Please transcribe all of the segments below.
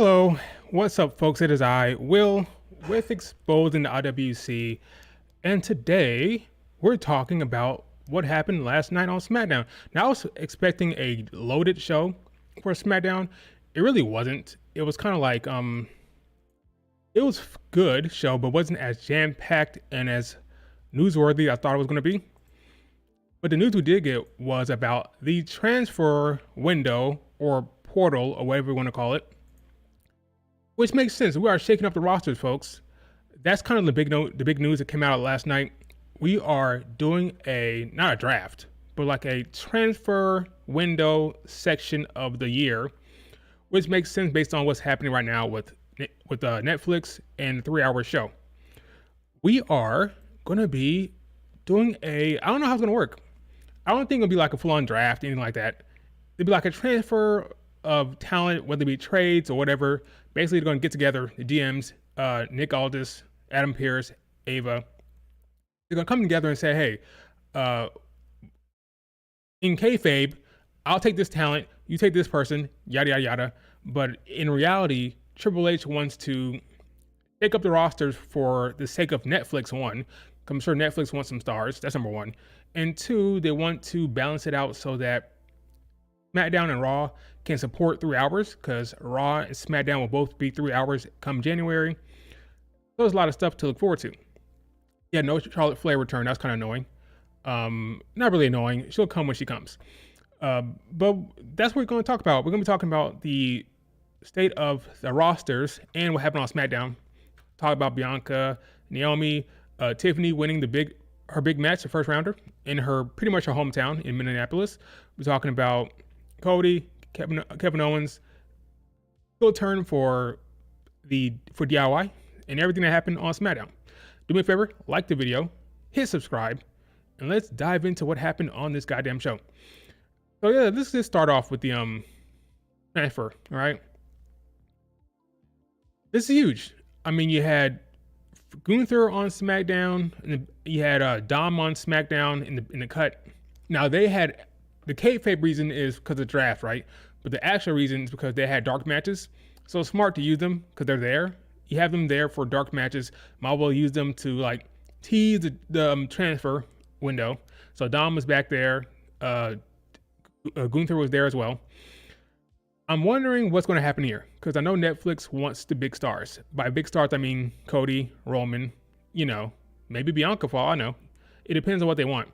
Hello, what's up, folks? It is I, Will, with Exposing the IWC, and today we're talking about what happened last night on Smackdown. Now, I was expecting a loaded show for Smackdown. It really wasn't. It was kind of like, it was good show, but wasn't as jam-packed and as newsworthy as I thought it was going to be. But the news we did get was about the transfer window or portal, or whatever you want to call it, which makes sense. We are shaking up the rosters, folks. That's kind of the big news that came out last night. We are doing not a draft, but like a transfer window section of the year, which makes sense based on what's happening right now with Netflix and the 3 hour show. We are gonna be doing I don't know how it's gonna work. I don't think it'll be like a full-on draft, anything like that. It'll be like a transfer of talent, whether it be trades or whatever. Basically, they're going to get together, the DMs, Nick Aldis, Adam Pearce, Ava. They're going to come together and say, hey, in kayfabe, I'll take this talent, you take this person, yada, yada, yada. But in reality, Triple H wants to take up the rosters for the sake of Netflix, one. I'm sure Netflix wants some stars. That's number one. And two, they want to balance it out so that SmackDown and Raw can support 3 hours, because Raw and SmackDown will both be 3 hours come January. So there's a lot of stuff to look forward to. Yeah, no Charlotte Flair return. That's kind of annoying. Not really annoying. She'll come when she comes. But that's what we're going to talk about. We're going to be talking about the state of the rosters and what happened on SmackDown. Talk about Bianca, Naomi, Tiffany winning her big match, the first rounder, in pretty much her hometown in Minneapolis. We're talking about Cody, Kevin Owens, still turn for DIY, and everything that happened on SmackDown. Do me a favor, like the video, hit subscribe, and let's dive into what happened on this goddamn show. So yeah, let's just start off with the transfer. All right, this is huge. I mean, you had Gunther on SmackDown, and you had Dom on SmackDown in the cut. Now they had the kayfabe reason is because of the draft, right? But the actual reason is because they had dark matches. So it's smart to use them because they're there. You have them there for dark matches. Might well use them to like tease the transfer window. So Dom was back there. Gunther was there as well. I'm wondering what's going to happen here, because I know Netflix wants the big stars. By big stars, I mean Cody, Roman, maybe Bianca for all I know. It depends on what they want.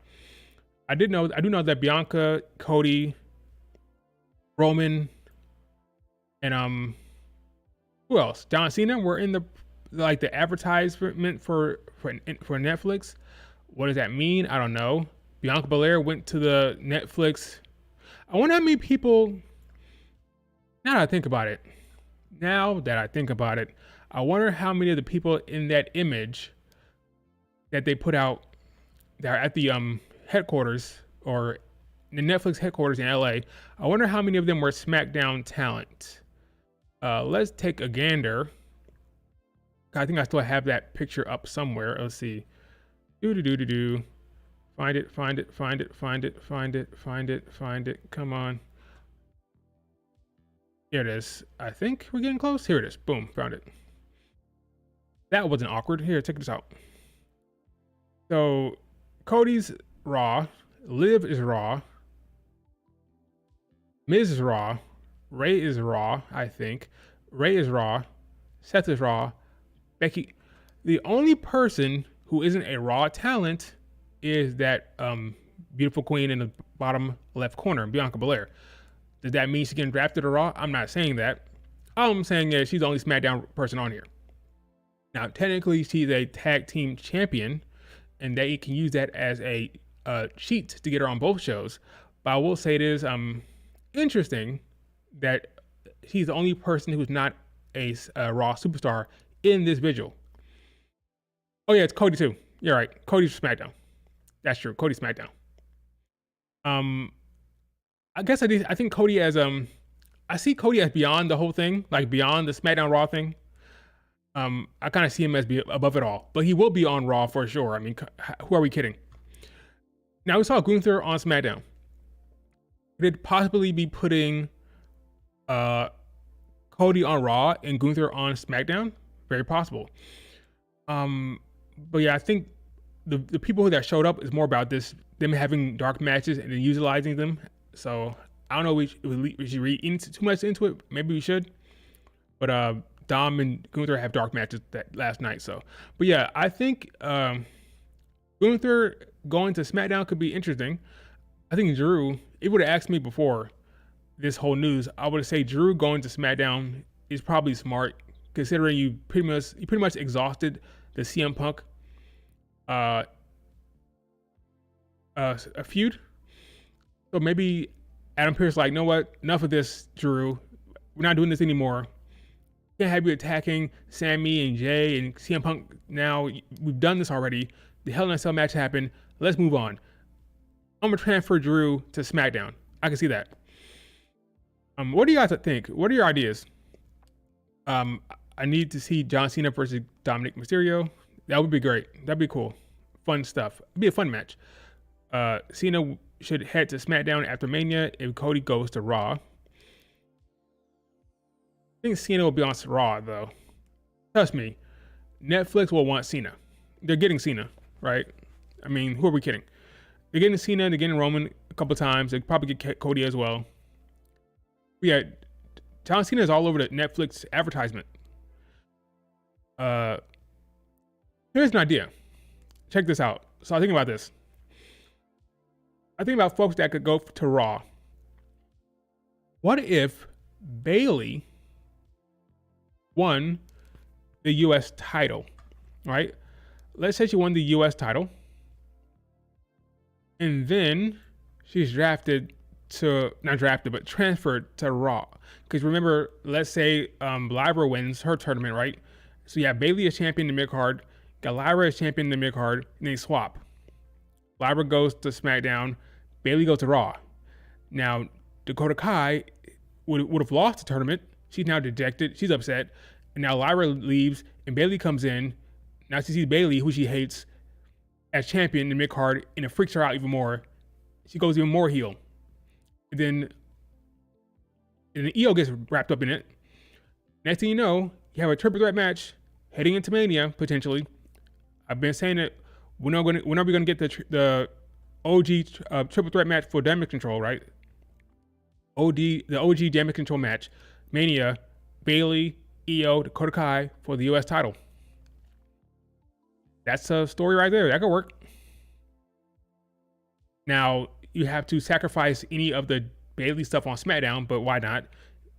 I do know that Bianca, Cody, Roman, and who else? John Cena were in the advertisement for Netflix. What does that mean? I don't know. Bianca Belair went to the Netflix. I wonder how many people. Now that I think about it, I wonder how many of the people in that image that they put out that are at the headquarters, or the Netflix headquarters in LA, I wonder how many of them were SmackDown talent. Let's take a gander. I think I still have that picture up somewhere. Let's see. Find it. Come on. Here it is. I think we're getting close. Here it is. Boom. Found it. That wasn't awkward. Here, check this out. So, Cody's Raw. Liv is Raw. Miz is Raw. Ray is Raw, I think. Ray is Raw. Seth is Raw. Becky. The only person who isn't a Raw talent is that beautiful queen in the bottom left corner, Bianca Belair. Does that mean she's getting drafted to Raw? I'm not saying that. All I'm saying is she's the only SmackDown person on here. Now, technically, she's a tag team champion, and they can use that as a cheat to get her on both shows. But I will say it is interesting that she's the only person who's not a Raw superstar in this visual. Oh yeah, it's Cody too. You're right. Cody's SmackDown. That's true. Cody's SmackDown. I guess I think Cody as I see Cody as beyond the whole thing, like beyond the SmackDown Raw thing. I kind of see him as above it all, but he will be on Raw for sure. I mean, who are we kidding? Now we saw Gunther on SmackDown. Could it possibly be putting Cody on Raw and Gunther on SmackDown. Very possible. But yeah, I think the people that showed up is more about them having dark matches and then utilizing them. So I don't know if we should read too much into it. Maybe we should. But Dom and Gunther have dark matches that last night. So, but yeah, I think Gunther going to SmackDown could be interesting. I think Drew, if you would have asked me before this whole news, I would say Drew going to SmackDown is probably smart, considering you pretty much exhausted the CM Punk a feud. So maybe Adam Pearce like, you know what? Enough of this, Drew. We're not doing this anymore. Can't have you attacking Sammy and Jay and CM Punk now. We've done this already. The Hell in a Cell match happened. Let's move on. I'm gonna transfer Drew to SmackDown. I can see that. What do you guys think? What are your ideas? I need to see John Cena versus Dominic Mysterio. That would be great. That'd be cool. Fun stuff. It'd be a fun match. Cena should head to SmackDown after Mania if Cody goes to Raw. I think Cena will be on Raw though. Trust me, Netflix will want Cena. They're getting Cena, right? I mean, who are we kidding? They're getting Cena, they're getting Roman a couple times. They probably get Cody as well. But yeah, John Cena is all over the Netflix advertisement. Here's an idea. Check this out. So I think about this. I think about folks that could go to Raw. What if Bayley won the U.S. title, right? Let's say she won the U.S. title, and then she's transferred to Raw. Because remember, let's say Lyra wins her tournament, right? So you have Bayley as champion in the mid-card, got Lyra as champion in the mid-card, and they swap. Lyra goes to SmackDown, Bayley goes to Raw. Now, Dakota Kai would have lost the tournament. She's now dejected. She's upset. And now Lyra leaves, and Bayley comes in. Now she sees Bayley, who she hates, as champion in the mid-card, and it freaks her out even more. She goes even more heel. And then EO gets wrapped up in it. Next thing you know, you have a triple threat match heading into Mania, potentially. I've been saying it. When are we going to get the OG triple threat match for Damage Control, right? The OG Damage Control match. Mania, Bayley, EO, Dakota Kai for the U.S. title. That's a story right there. That could work. Now, you have to sacrifice any of the Bayley stuff on SmackDown, but why not?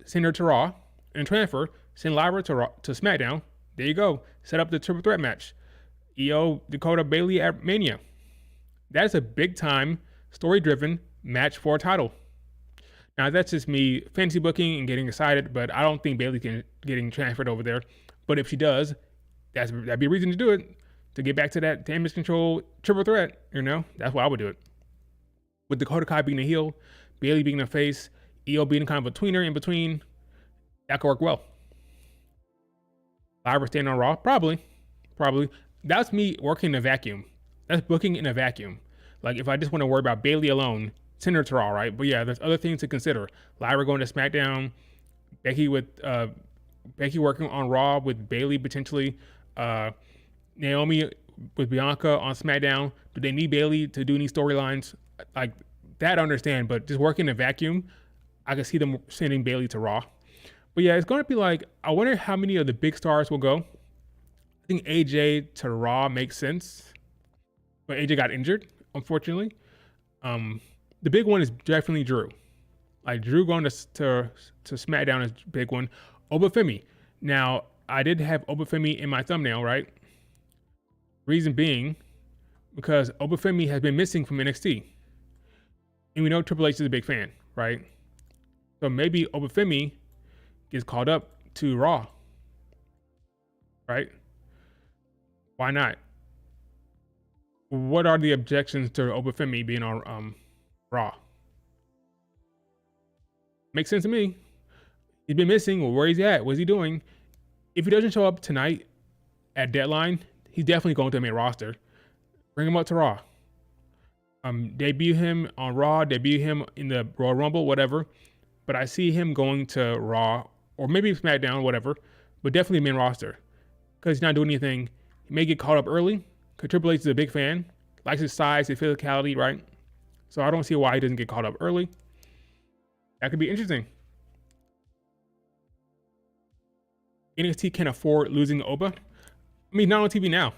Send her to Raw and transfer. Send Lyra to SmackDown. There you go. Set up the triple threat match. EO, Dakota, Bayley at Mania. That is a big time, story driven match for a title. Now, that's just me fantasy booking and getting excited, but I don't think Bayley can getting transferred over there. But if she does, that'd be a reason to do it, to get back to that Damage Control triple threat. That's why I would do it. With Dakota Kai being the heel, Bayley being the face, EO being kind of a tweener in between, that could work well. Lyra staying on Raw? Probably. That's me working in a vacuum. That's booking in a vacuum. Like, if I just want to worry about Bayley alone, send her to Raw, right? But yeah, there's other things to consider. Lyra going to SmackDown, Becky working on Raw with Bayley potentially, Naomi with Bianca on SmackDown. Do they need Bayley to do any storylines? Like, that I understand, but just working in a vacuum, I can see them sending Bayley to Raw. But yeah, it's going to be like, I wonder how many of the big stars will go. I think AJ to Raw makes sense, but AJ got injured, unfortunately. The big one is definitely Drew. Like, Drew going to SmackDown is a big one. Obafemi. Now, I did have Obafemi in my thumbnail, right? Reason being, because Obafemi has been missing from NXT. And we know Triple H is a big fan, right? So maybe Obafemi gets called up to Raw, right? Why not? What are the objections to Obafemi being on Raw? Makes sense to me. He's been missing. Well, where he's at? What's he doing? If he doesn't show up tonight at deadline, he's definitely going to the main roster. Bring him up to Raw. Debut him on Raw. Debut him in the Royal Rumble, whatever. But I see him going to Raw or maybe SmackDown, whatever, but definitely main roster because he's not doing anything. He may get caught up early because Triple H is a big fan, likes his size, his physicality, right? So I don't see why he doesn't get caught up early. That could be interesting. NXT can afford losing Oba. I mean, not on TV now.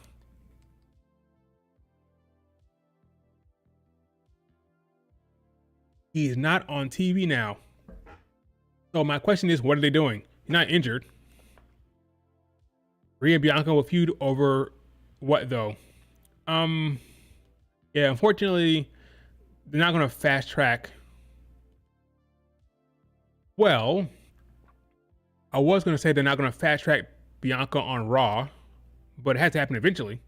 He's not on TV now. So my question is, what are they doing? He's not injured. Rhea and Bianca will feud over what though? Yeah, unfortunately, they're not going to fast track. Well, I was going to say they're not going to fast track Bianca on Raw, but it has to happen eventually.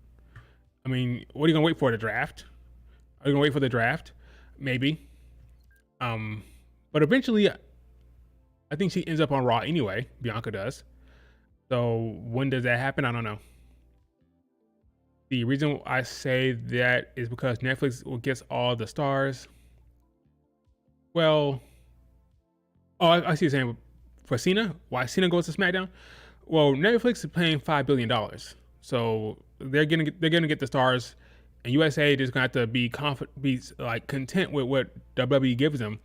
I mean, what are you going to wait for, the draft? Are you going to wait for the draft? Maybe. But eventually, I think she ends up on Raw anyway. Bianca does. So when does that happen? I don't know. The reason I say that is because Netflix gets all the stars. Well, I see you saying for Cena. Why Cena goes to SmackDown? Well, Netflix is paying $5 billion, so they're gonna get the stars, and USA just gonna have to be content with what WWE gives them.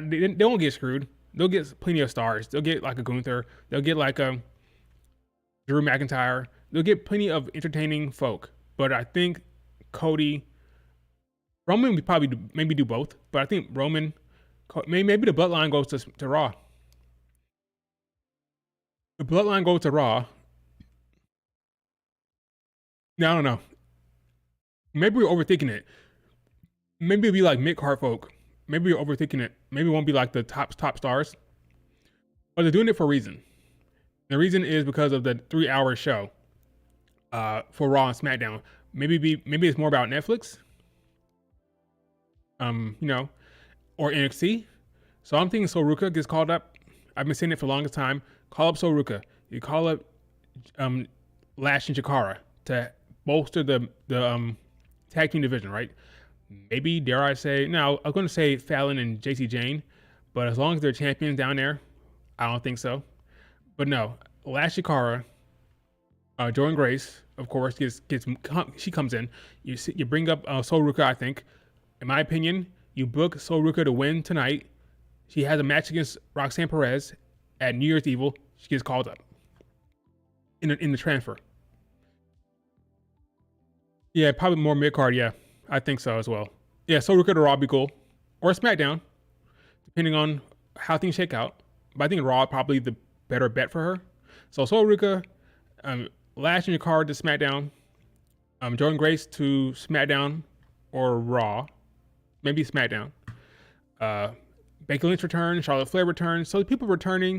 They won't get screwed. They'll get plenty of stars. They'll get like a Gunther. They'll get like a Drew McIntyre. They'll get plenty of entertaining folk. But I think Roman would probably maybe do both. But I think Roman, maybe the Bloodline goes to Raw. The Bloodline goes to Raw. Now I don't know. Maybe we're overthinking it. Maybe it'll be like mid-card folk. Maybe you're overthinking it. Maybe it won't be like the top stars. But they're doing it for a reason. The reason is because of the 3-hour show for Raw and SmackDown. Maybe it's more about Netflix. Or NXT. So I'm thinking Sol gets called up. I've been saying it for the longest time. Call up Sol. You call up Lash and Chikara to bolster the tag team division, right? Maybe, dare I say, now I'm going to say Fallon and JC Jane, but as long as they're champions down there, I don't think so. But no, Lash Chikara, Jordan Grace, of course, she comes in. You bring up Sol Ruka, I think. In my opinion, you book Sol Ruka to win tonight. She has a match against Roxanne Perez at New Year's Evil. She gets called up in the transfer. Yeah, probably more mid-card, yeah. I think so as well. Yeah, Sol Ruka to Raw would be cool. Or SmackDown, depending on how things shake out. But I think Raw probably the better bet for her. So Sol Ruka, Lash and Chikara to SmackDown, Jordan Grace to SmackDown or Raw, maybe SmackDown. Becky Lynch returns, Charlotte Flair returns. So the people returning,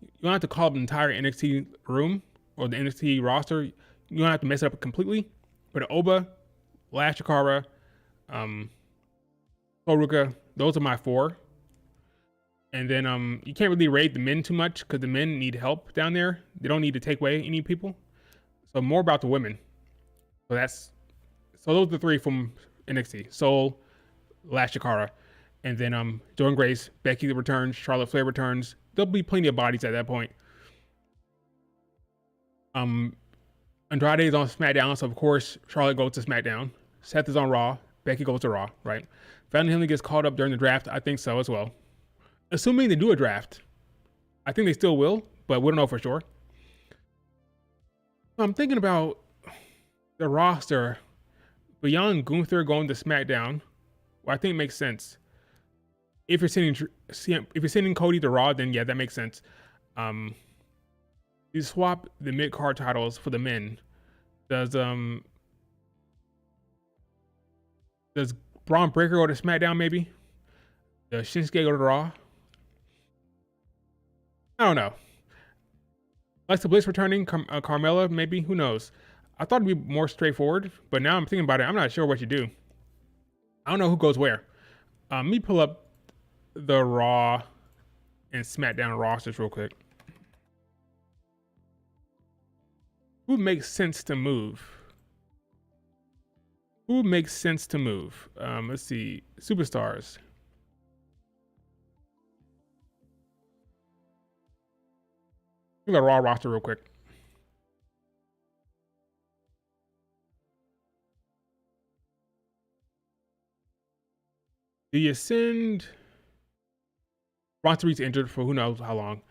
you don't have to call up the entire NXT room or the NXT roster. You don't have to mess it up completely. But Oba, Lash Chikara, Sol Ruka, those are my 4. And then you can't really rate the men too much because the men need help down there. They don't need to take away any people. So more about the women. So those are the 3 from NXT. Sol, Lash Chikara, and then Jordan Grace, Becky returns, Charlotte Flair returns. There'll be plenty of bodies at that point. Andrade is on SmackDown, so of course Charlotte goes to SmackDown. Seth is on Raw. Becky goes to Raw, right? Fallon Henley gets called up during the draft. I think so as well. Assuming they do a draft. I think they still will, but we don't know for sure. I'm thinking about the roster beyond Gunther going to SmackDown. Well, I think it makes sense. If you're sending Cody to Raw, then yeah, that makes sense. You swap the mid-card titles for the men. Does Braun Breaker go to SmackDown maybe? Does Shinsuke go to Raw? I don't know. Alexa Bliss returning, Carmella maybe, who knows? I thought it'd be more straightforward, but now I'm thinking about it, I'm not sure what you do. I don't know who goes where. Let me pull up the Raw and SmackDown rosters real quick. Who makes sense to move? Let's see. Superstars. Look at the Raw roster real quick. Do you send Bronson Reed's injured for who knows how long?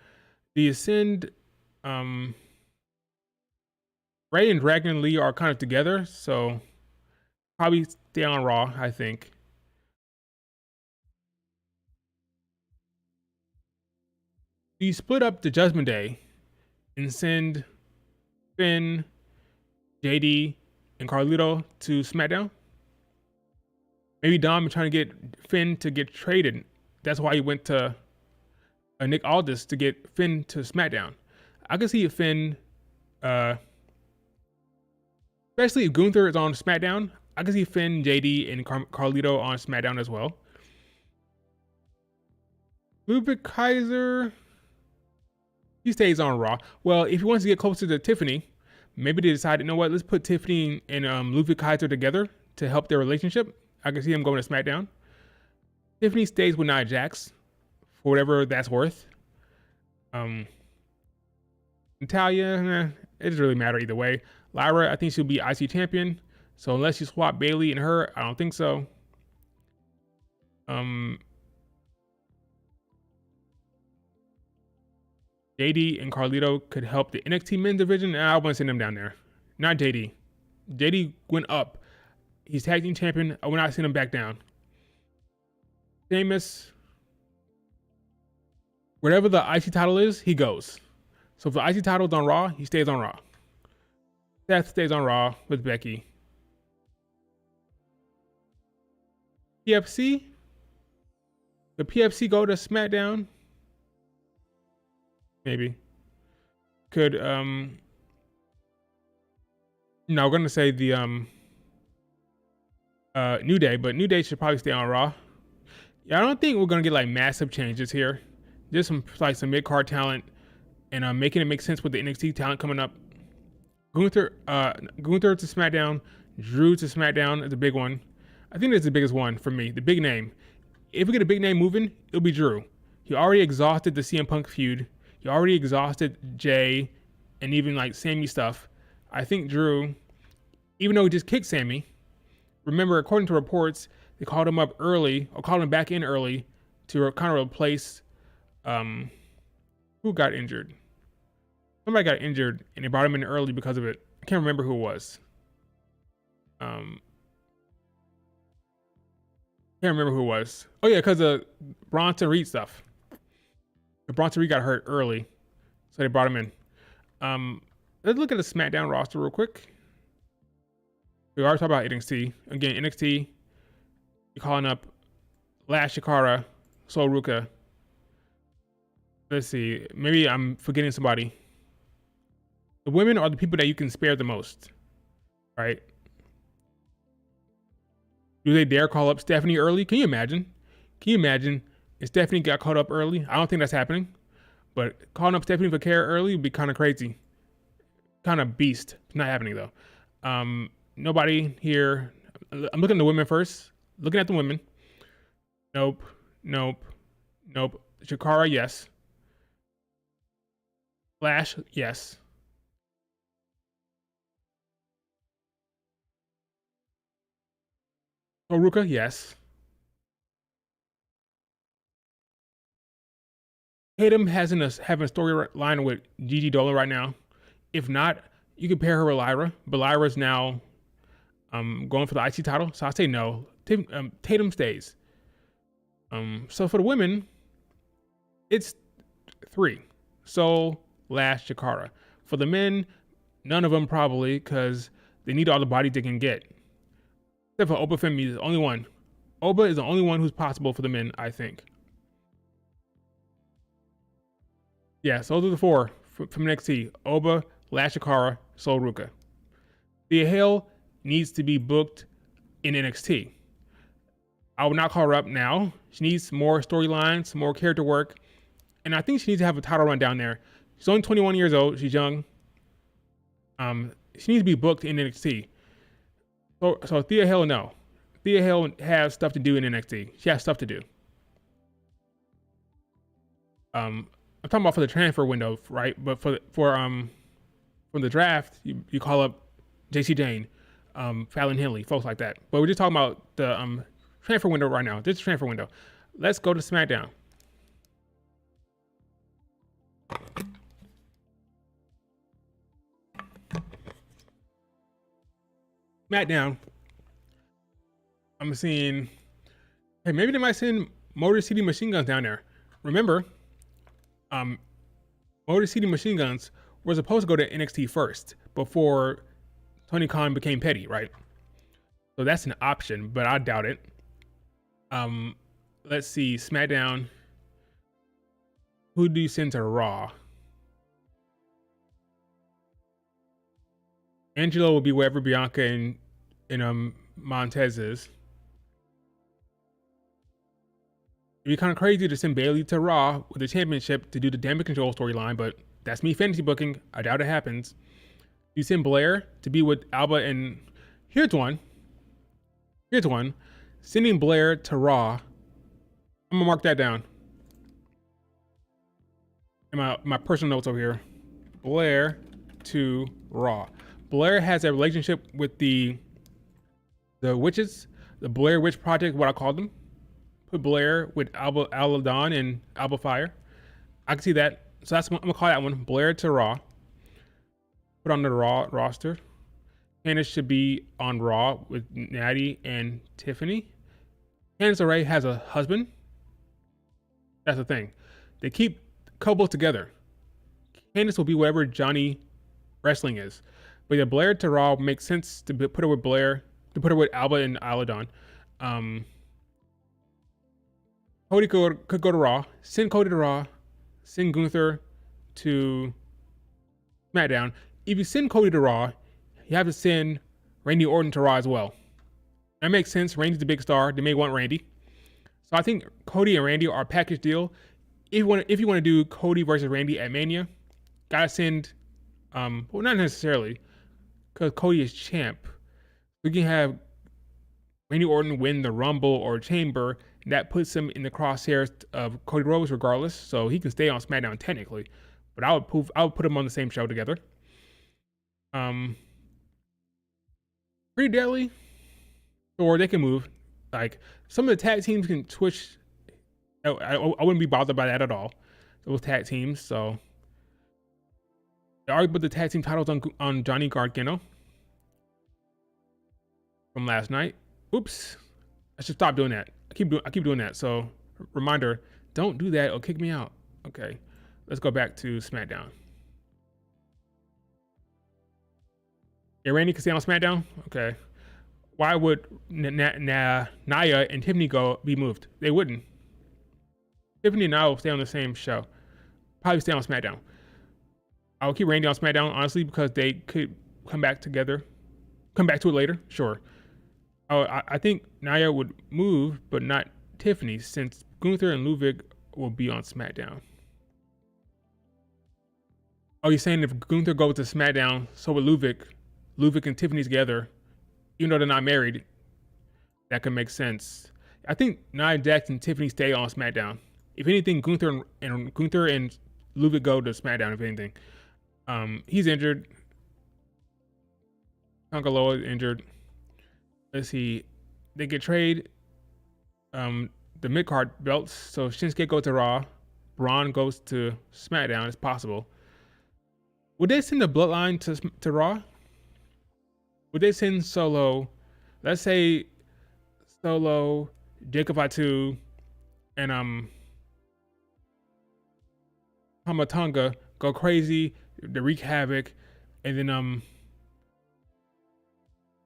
Do you send Ray and Dragon Lee are kind of together, so probably stay on Raw, I think. Do you split up the Judgment Day and send Finn, JD, and Carlito to SmackDown? Maybe Dom is trying to get Finn to get traded. That's why he went to Nick Aldis to get Finn to SmackDown. I can see Finn, especially if Gunther is on SmackDown. I can see Finn, JD, and Carlito on SmackDown as well. Ludwig Kaiser, he stays on Raw. Well, if he wants to get closer to Tiffany, maybe they decided, you know what, let's put Tiffany and Ludwig Kaiser together to help their relationship. I can see him going to SmackDown. Tiffany stays with Nia Jax for whatever that's worth. Natalya, it doesn't really matter either way. Lyra, I think she'll be IC champion. So unless you swap Bayley and her, I don't think so. JD and Carlito could help the NXT men's division. I want to send them down there. Not JD. JD went up. He's tag team champion. I will not send him back down. Sheamus, whatever the IC title is, he goes. So if the IC title's on Raw, he stays on Raw. Seth stays on Raw with Becky. PFC? The PFC go to SmackDown? Maybe. Could, no, we're going to say the, New Day, but New Day should probably stay on Raw. Yeah, I don't think we're going to get like massive changes here. Just some mid-card talent and making it make sense with the NXT talent coming up. Gunther to SmackDown, Drew to SmackDown is a big one. I think that's the biggest one for me, the big name. If we get a big name moving, it'll be Drew. He already exhausted the CM Punk feud. He already exhausted Jay and even like Sammy stuff. I think Drew, even though he just kicked Sammy, remember, according to reports, they called him up early, or called him back in early to kind of replace, who got injured? Somebody got injured, and they brought him in early because of it. I can't remember who it was. Can't remember who it was. Oh yeah, because of Bronson Reed stuff. Bronson Reed got hurt early, so they brought him in. Let's look at the SmackDown roster real quick. We already talked about NXT. Again, NXT, you're calling up Lash Shikara, Sol Ruka. Let's see. Maybe I'm forgetting somebody. The women are the people that you can spare the most, right? Do they dare call up Stephanie early? Can you imagine? Can you imagine if Stephanie got caught up early? I don't think that's happening. But calling up Stephanie for care early would be kind of crazy. Kind of beast. It's not happening, though. Nobody here. I'm looking at the women first. Looking at the women. Nope. Shikara, yes. Flash, yes. Oruka, yes. Tatum having a storyline with Gigi Dolan right now. If not, you could pair her with Lyra, but Lyra's now going for the IC title, so I say no. Tatum stays. So for the women, it's 3. Sol, Lash, Shikara. For the men, none of them probably, because they need all the bodies they can get. Except for Oba Femi is the only one. Oba is the only one who's possible for the men, I think. Yeah, so those are the 4 from NXT. Oba, Lash Shikara, Sol Ruka. Thea Hale needs to be booked in NXT. I would not call her up now. She needs more storylines, more character work, and I think she needs to have a title run down there. She's only 21 years old. She's young. She needs to be booked in NXT. So Thea Hale, no. Thea Hale has stuff to do in NXT. She has stuff to do. I'm talking about for the transfer window, right? But for from the draft, you call up J.C. Jane, Fallon Henley, folks like that. But we're just talking about the transfer window right now. This transfer window. Let's go to SmackDown. SmackDown. I'm seeing. Hey, maybe they might send Motor City Machine Guns down there. Remember, Motor City Machine Guns were supposed to go to NXT first before Tony Khan became petty, right? So that's an option, but I doubt it. Let's see, SmackDown. Who do you send to Raw? Angelo will be wherever Bianca and Montez is. It'd be kind of crazy to send Bailey to Raw with the championship to do the Damage Control storyline, but that's me fantasy booking. I doubt it happens. You send Blair to be with Alba, and here's one. Sending Blair to Raw. I'm gonna mark that down in my personal notes over here. Blair to Raw. Blair has a relationship with the witches, the Blair Witch Project, what I call them. Put Blair with Alba Dawn and Alba Fire. I can see that. So I'm gonna call that one Blair to Raw. Put on the Raw roster. Candice should be on Raw with Natty and Tiffany. Candice LeRae has a husband. That's the thing. They keep couples together. Candice will be wherever Johnny Wrestling is. But yeah, Blair to Raw makes sense to put her with Blair, to put her with Alba and Isla Dawn. Cody could go to Raw. Send Cody to Raw. Send Gunther to SmackDown. If you send Cody to Raw, you have to send Randy Orton to Raw as well. That makes sense. Randy's the big star. They may want Randy. So I think Cody and Randy are a package deal. If you want to do Cody versus Randy at Mania, gotta send. Well, not necessarily, because Cody is champ. We can have Randy Orton win the Rumble or Chamber. And that puts him in the crosshairs of Cody Rhodes, regardless. So he can stay on SmackDown technically, but I would put him on the same show together. Pretty Deadly, or they can move. Like some of the tag teams can switch. I wouldn't be bothered by that at all. Those tag teams. So they already put the tag team titles on Johnny Gargano from last night. Oops, I should stop doing that. I keep doing that. So reminder: don't do that or kick me out. Okay, let's go back to SmackDown. Yeah, Randy can stay on SmackDown. Okay. Why would Nia and Tiffany be moved? They wouldn't. Tiffany and Nia will stay on the same show. Probably stay on SmackDown. I will keep Randy on SmackDown, honestly, because they could come back together. Come back to it later, sure. I think Nia would move, but not Tiffany, since Gunther and Ludwig will be on SmackDown. Oh, you're saying if Gunther goes to SmackDown, so would Ludwig and Tiffany together, even though they're not married, that could make sense. I think Nia Jax and Tiffany stay on SmackDown. If anything, Gunther and Ludwig go to SmackDown, if anything. He's injured. Tonka Loa is injured. Let's see. They could trade the mid-card belts. So Shinsuke goes to Raw. Braun goes to SmackDown. It's possible. Would they send the Bloodline to Raw? Would they send Solo? Let's say Solo, Jacob Fatu, and Hamatonga go crazy, they wreak havoc, and then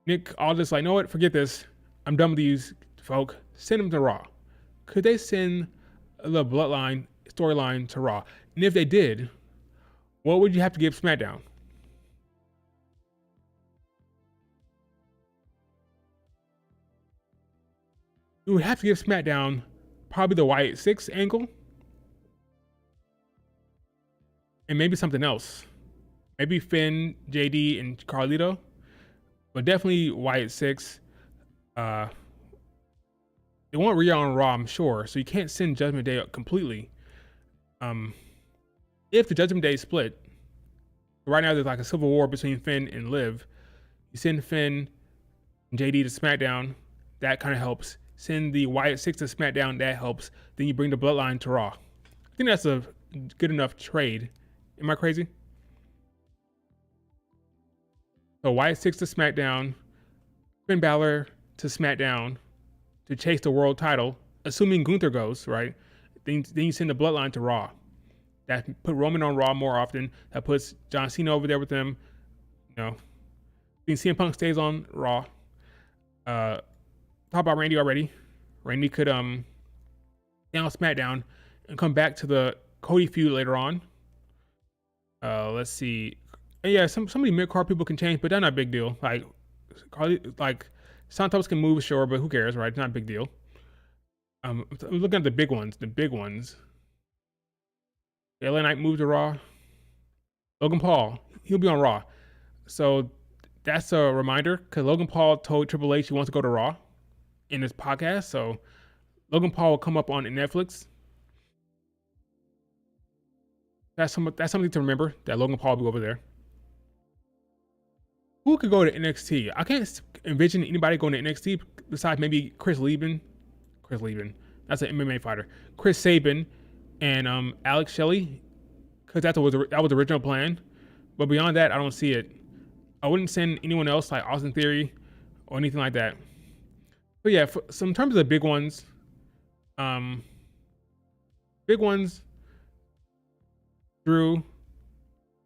Nick Aldis like, you know what? Forget this. I'm done with these folk. Send them to Raw. Could they send the Bloodline storyline to Raw? And if they did, what would you have to give SmackDown? You would have to give SmackDown probably the Wyatt 6 angle. And maybe something else. Maybe Finn, JD, and Carlito. But definitely Wyatt 6. They want Rhea on Raw, I'm sure. So you can't send Judgment Day completely. if the Judgment Day split, right now there's like a civil war between Finn and Liv. You send Finn and JD to SmackDown, that kind of helps. Send the Wyatt Six to SmackDown, that helps. Then you bring the Bloodline to Raw. I think that's a good enough trade. Am I crazy? So Wyatt Six to SmackDown, Finn Balor to SmackDown to chase the world title, assuming Gunther goes, right? Then you send the Bloodline to Raw. That put Roman on Raw more often. That puts John Cena over there with them. You know, then CM Punk stays on Raw. Talk about Randy already. Randy could stay on SmackDown and come back to the Cody feud later on. Let's see. And yeah, some of the mid card people can change, but that's not a big deal. Like Santos can move, sure, but who cares, right? It's not a big deal. I'm looking at the big ones. The big ones. LA Knight moved to Raw. Logan Paul, he'll be on Raw. So that's a reminder because Logan Paul told Triple H he wants to go to Raw in his podcast. So Logan Paul will come up on Netflix. That's something to remember, that Logan Paul will be over there. Who could go to NXT? I can't envision anybody going to NXT besides maybe Chris Lieben. That's an MMA fighter. Chris Sabin and Alex Shelley, because that was the original plan. But beyond that, I don't see it. I wouldn't send anyone else like Austin Theory or anything like that. But yeah, so in terms of the big ones, Drew,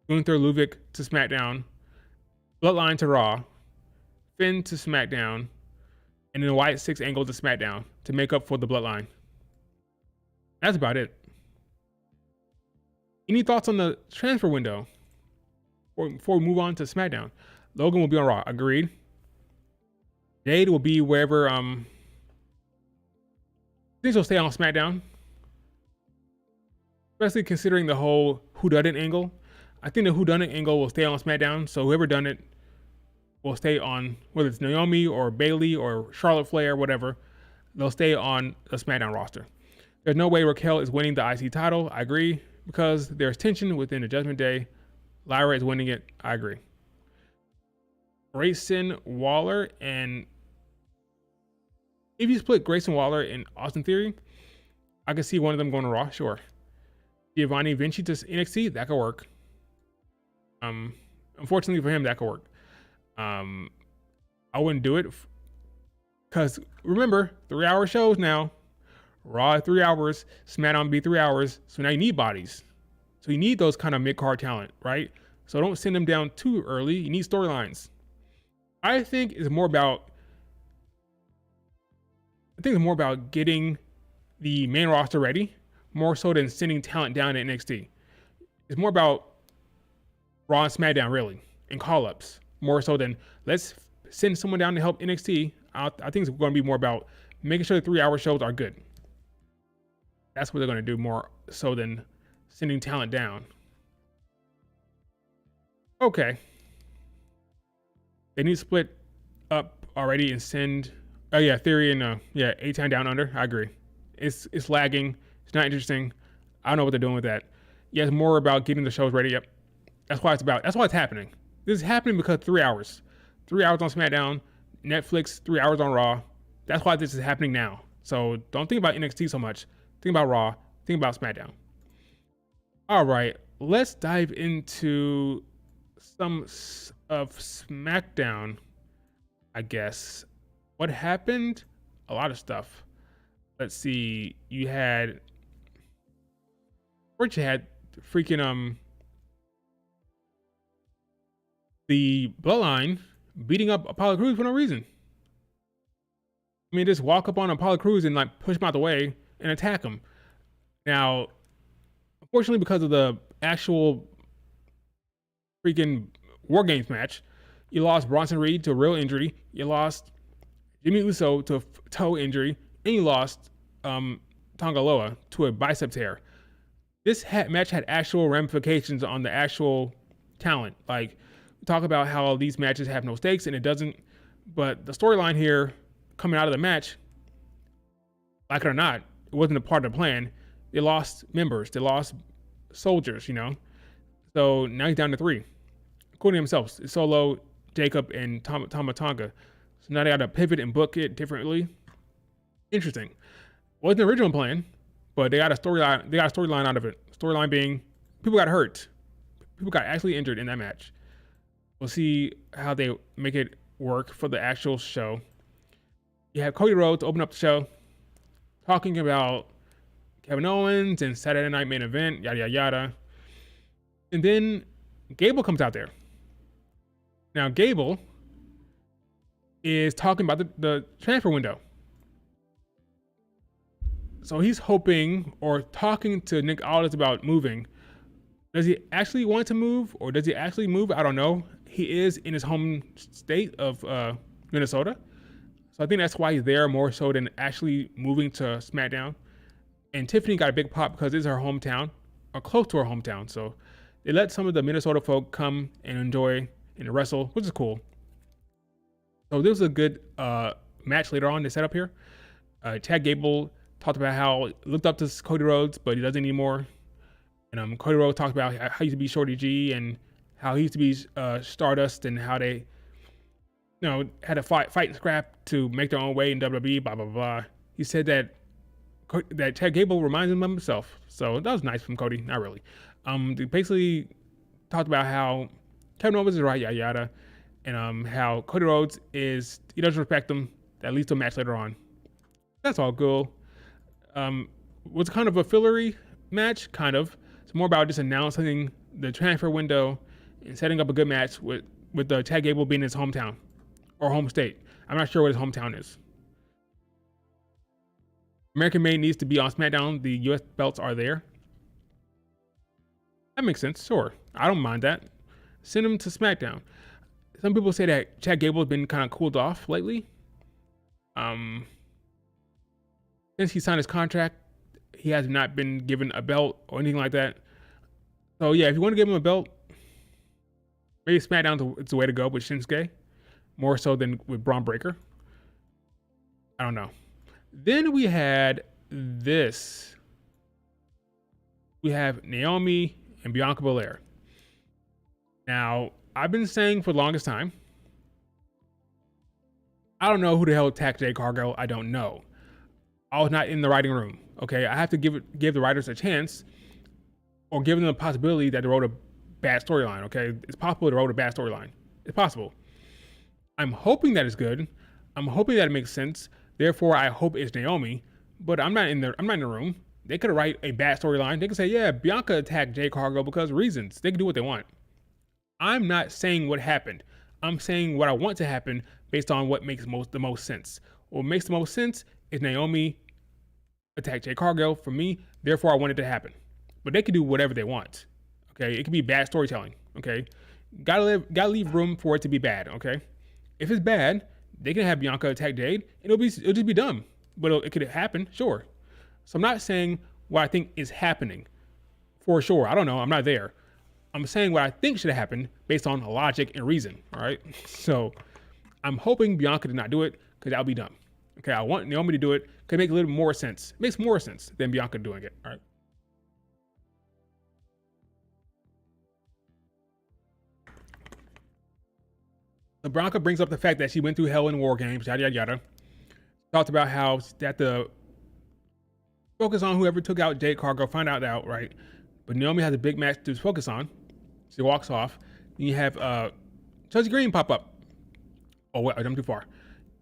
Gunther, Ludwig to SmackDown, Bloodline to Raw, Finn to SmackDown, and then the Wyatt Six angle to SmackDown to make up for the Bloodline. That's about it. Any thoughts on the transfer window? Or before we move on to SmackDown, Logan will be on Raw. Agreed. Jade will be wherever. I think she'll stay on SmackDown, especially considering the whole whodunit angle. I think the whodunit angle will stay on SmackDown. So whoever done it will stay on, whether it's Naomi or Bayley or Charlotte Flair, or whatever. They'll stay on the SmackDown roster. There's no way Raquel is winning the IC title. I agree, because there's tension within the Judgment Day. Lyra is winning it. I agree. Grayson Waller, and if you split Grayson Waller and Austin Theory, I could see one of them going to Raw. Sure. Giovanni Vinci to NXT, that could work. Unfortunately for him, that could work. I wouldn't do it because remember, 3-hour shows now. Raw 3 hours, SmackDown be 3 hours. So now you need bodies. So you need those kind of mid-card talent, right? So don't send them down too early. You need storylines. I think it's more about getting the main roster ready, more so than sending talent down to NXT. It's more about Raw and SmackDown, really, and call-ups, more so than let's send someone down to help NXT. I think it's going to be more about making sure the 3-hour shows are good. That's what they're going to do more so than sending talent down. Okay. They need to split up already and send. Oh yeah, Theory and A-Town Down Under. I agree. It's lagging. It's not interesting. I don't know what they're doing with that. Yeah, it's more about getting the shows ready. Yep. That's why it's happening. This is happening because 3 hours. 3 hours on SmackDown, Netflix, 3 hours on Raw. That's why this is happening now. So don't think about NXT so much. Think about Raw. Think about SmackDown. All right, let's dive into some of SmackDown, I guess. What happened? A lot of stuff. Let's see. You had freaking the Bloodline beating up Apollo Crews for no reason. I mean, just walk up on Apollo Crews and like push him out the way and attack him. Now, unfortunately, because of the actual freaking War Games match, you lost Bronson Reed to a real injury. You lost Jimmy Uso to a toe injury, and you lost Tonga Loa to a bicep tear. This match had actual ramifications on the actual talent. Like, talk about how these matches have no stakes, and it doesn't. But the storyline here coming out of the match, like it or not, it wasn't a part of the plan. They lost members. They lost soldiers, So now he's down to 3, including himself, Solo, Jacob, and Tama Tonga. So now they got to pivot and book it differently. Interesting. Wasn't the original plan, but they got a storyline. They got a storyline out of it. Storyline being people got hurt, people got actually injured in that match. We'll see how they make it work for the actual show. You have Cody Rhodes open up the show, talking about Kevin Owens and Saturday Night Main Event, yada yada yada. And then Gable comes out there. Now Gable is talking about the transfer window. So he's hoping or talking to Nick Aldis about moving. Does he actually want to move, or does he actually move? I don't know. He is in his home state of Minnesota. So I think that's why he's there more so than actually moving to SmackDown. And Tiffany got a big pop because it's her hometown, or close to her hometown. So they let some of the Minnesota folk come and enjoy and wrestle, which is cool. So this was a good match later on they set up here. Chad Gable talked about how he looked up to Cody Rhodes, but he doesn't anymore. And Cody Rhodes talked about how he used to be Shorty G and how he used to be Stardust, and how they, had to fight and scrap to make their own way in WWE. Blah blah blah. He said that Chad Gable reminds him of himself. So that was nice from Cody. Not really. They basically talked about how Kevin Owens is right, yada yada, and how Cody Rhodes he doesn't respect him. That leads to a match later on. That's all cool. Was kind of a fillery match, kind of. It's more about just announcing the transfer window and setting up a good match with Chad Gable being his hometown or home state. I'm not sure what his hometown is. American Made needs to be on SmackDown. The US belts are there. That makes sense. Sure. I don't mind that. Send him to SmackDown. Some people say that Chad Gable has been kind of cooled off lately. Since he signed his contract, he has not been given a belt or anything like that. So yeah, if you want to give him a belt, maybe SmackDown is the way to go with Shinsuke, more so than with Braun Breaker. I don't know. Then we had this. We have Naomi and Bianca Belair. Now, I've been saying for the longest time, I don't know who the hell attacked Jade Cargill. I don't know. I was not in the writing room. Okay, I have to give the writers a chance, or give them the possibility that they wrote a bad storyline. Okay, it's possible they wrote a bad storyline. It's possible. I'm hoping that it's good. I'm hoping that it makes sense. Therefore, I hope it's Naomi. But I'm not in the room. They could write a bad storyline. They could say, yeah, Bianca attacked Jade Cargill because of reasons. They can do what they want. I'm not saying what happened. I'm saying what I want to happen based on what makes the most sense. What makes the most sense is Naomi attack Jade Cargill for me. Therefore, I want it to happen. But they can do whatever they want. Okay, it could be bad storytelling. Okay, gotta leave room for it to be bad. Okay, if it's bad, they can have Bianca attack Jade, and it'll just be dumb. But it could happen, sure. So I'm not saying what I think is happening for sure. I don't know. I'm not there. I'm saying what I think should have happened based on logic and reason. All right. So I'm hoping Bianca did not do it, because that would be dumb. Okay, I want Naomi to do it. Could make a little more sense. It makes more sense than Bianca doing it. All right. So Bianca brings up the fact that she went through hell in War Games, yada yada yada. Talked about how that the focus on whoever took out Jade Cargill, find out outright. But Naomi has a big match to focus on. She walks off. Then you have Chelsea Green pop up. Oh wait, I'm too far.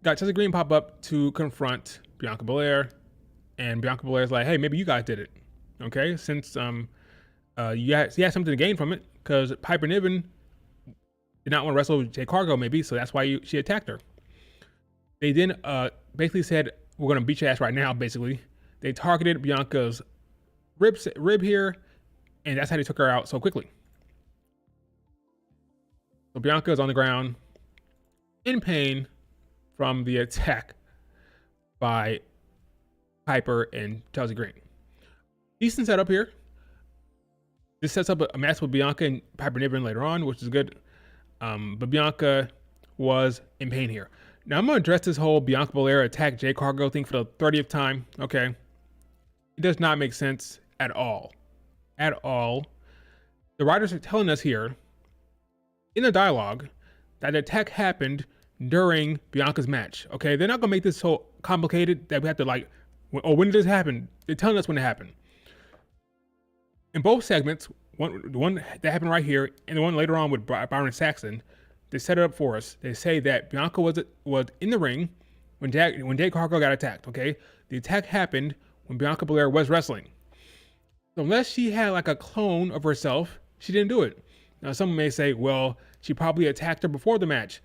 Got Chelsea Green pop up to confront Bianca Belair, and Bianca Belair's like, "Hey, maybe you guys did it, okay? Since she had something to gain from it, because Piper Niven did not want to wrestle with Jade Cargill, maybe, so that's why she attacked her." They then basically said, "We're gonna beat your ass right now." Basically, they targeted Bianca's rib here, and that's how they took her out so quickly. So Bianca is on the ground in pain from the attack by Piper and Chelsea Green. Decent setup here. This sets up a match with Bianca and Piper Niven later on, which is good. But Bianca was in pain here. Now I'm gonna address this whole Bianca Belair attack Jade Cargill thing for the 30th time. Okay, it does not make sense at all. At all. The writers are telling us here in the dialogue that the attack happened during Bianca's match. Okay, they're not gonna make this so complicated that we have to like, oh, when did this happen? They're telling us when it happened. In both segments, the one that happened right here and the one later on with Byron Saxton, they set it up for us. They say that Bianca was in the ring when Jade Cargill got attacked. Okay, the attack happened when Bianca Belair was wrestling. So unless she had like a clone of herself, she didn't do it. Now, someone may say, well, she probably attacked her before the match.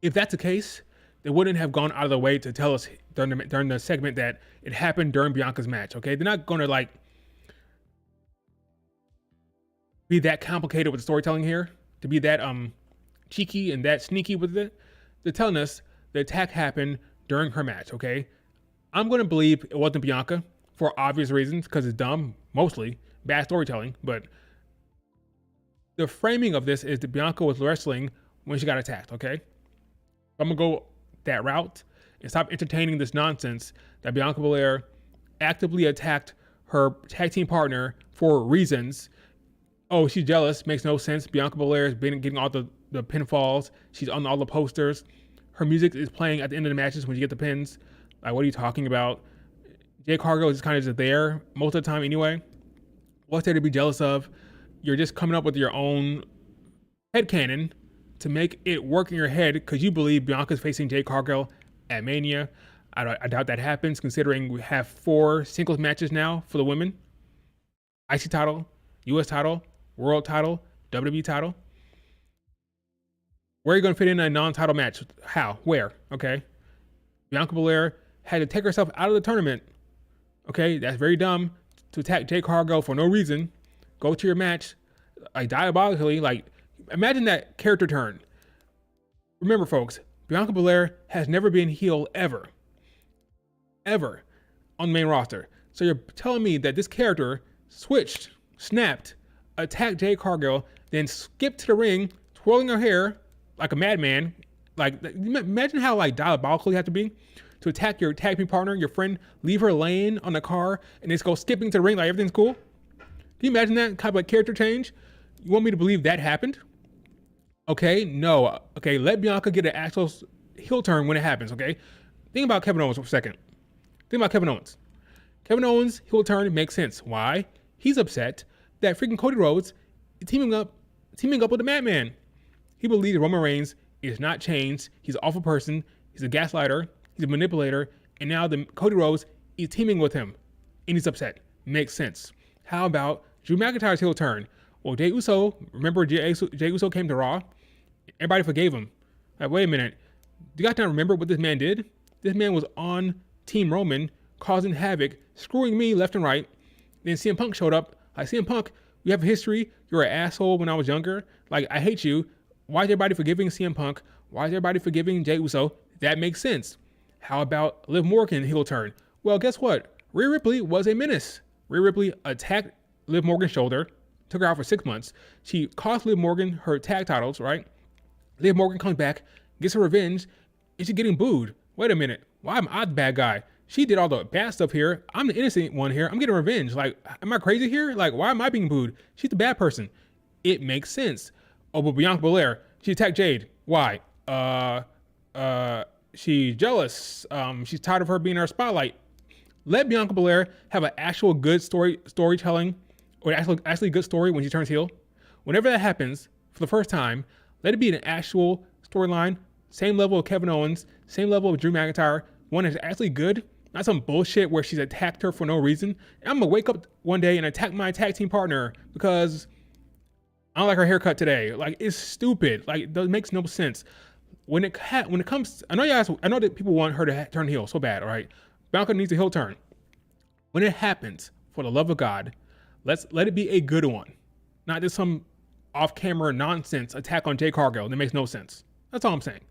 If that's the case, they wouldn't have gone out of the way to tell us during the segment that it happened during Bianca's match. Okay, they're not going to like be that complicated with the storytelling here, to be that cheeky and that sneaky with it. They're telling us the attack happened during her match. Okay, I'm going to believe it wasn't Bianca for obvious reasons, because it's dumb, mostly bad storytelling. But the framing of this is that Bianca was wrestling when she got attacked. Okay, I'm gonna go that route and stop entertaining this nonsense that Bianca Belair actively attacked her tag team partner for reasons. Oh, she's jealous. Makes no sense. Bianca Belair has been getting all the pinfalls. She's on all the posters. Her music is playing at the end of the matches when you get the pins. Like, what are you talking about? Jade Cargill is just kind of just there most of the time anyway. What's there to be jealous of? You're just coming up with your own headcanon to make it work in your head because you believe Bianca's facing Jade Cargill at Mania. I doubt that happens, considering we have 4 singles matches now for the women. IC title, US title, world title, WWE title. Where are you going to fit in a non-title match? How? Where? Okay. Bianca Belair had to take herself out of the tournament. Okay, that's very dumb to attack Jade Cargill for no reason. Go to your match, like diabolically. Like, imagine that character turn. Remember, folks, Bianca Belair has never been heel ever on the main roster. So you're telling me that this character switched, snapped, attacked Jade Cargill, then skipped to the ring, twirling her hair like a madman. Like, imagine how like diabolical you have to be to attack your tag team partner, your friend, leave her laying on the car, and just go skipping to the ring like everything's cool. Can you imagine that kind of like character change? You want me to believe that happened? Okay, no. Okay, let Bianca get an actual heel turn when it happens, okay? Think about Kevin Owens for a second. Think about Kevin Owens. Kevin Owens' heel turn makes sense. Why? He's upset that freaking Cody Rhodes is teaming up with the Madman. He believes Roman Reigns is not changed. He's an awful person. He's a gaslighter. He's a manipulator. And now Cody Rhodes is teaming with him. And he's upset. Makes sense. How about Drew McIntyre's heel turn? Well, Jey Uso, remember Jey Uso came to Raw? Everybody forgave him. Like, wait a minute. Do you guys not remember what this man did? This man was on Team Roman, causing havoc, screwing me left and right. Then CM Punk showed up. Like, CM Punk, you have a history. You're an asshole when I was younger. Like, I hate you. Why is everybody forgiving CM Punk? Why is everybody forgiving Jey Uso? That makes sense. How about Liv Morgan heel turn? Well, guess what? Rhea Ripley was a menace. Rhea Ripley attacked Liv Morgan's shoulder, took her out for 6 months. She cost Liv Morgan her tag titles, right? Liv Morgan comes back, gets her revenge, and she's getting booed. Wait a minute. Why am I the bad guy? She did all the bad stuff here. I'm the innocent one here. I'm getting revenge. Like, am I crazy here? Like, why am I being booed? She's the bad person. It makes sense. Oh, but Bianca Belair, she attacked Jade. Why? She's jealous. She's tired of her being in her spotlight. Let Bianca Belair have an actual good storytelling, or actually good story when she turns heel. Whenever that happens for the first time, let it be an actual storyline, same level of Kevin Owens, same level of Drew McIntyre, one that's actually good, not some bullshit where she's attacked her for no reason. And I'm gonna wake up one day and attack my tag team partner because I don't like her haircut today. Like, it's stupid. Like, it makes no sense. When it comes, I know that people want her to turn heel so bad, all right? Bianca needs a heel turn. When it happens, for the love of God, let it be a good one, not just some off-camera nonsense attack on Jade Cargill that makes no sense. That's all I'm saying.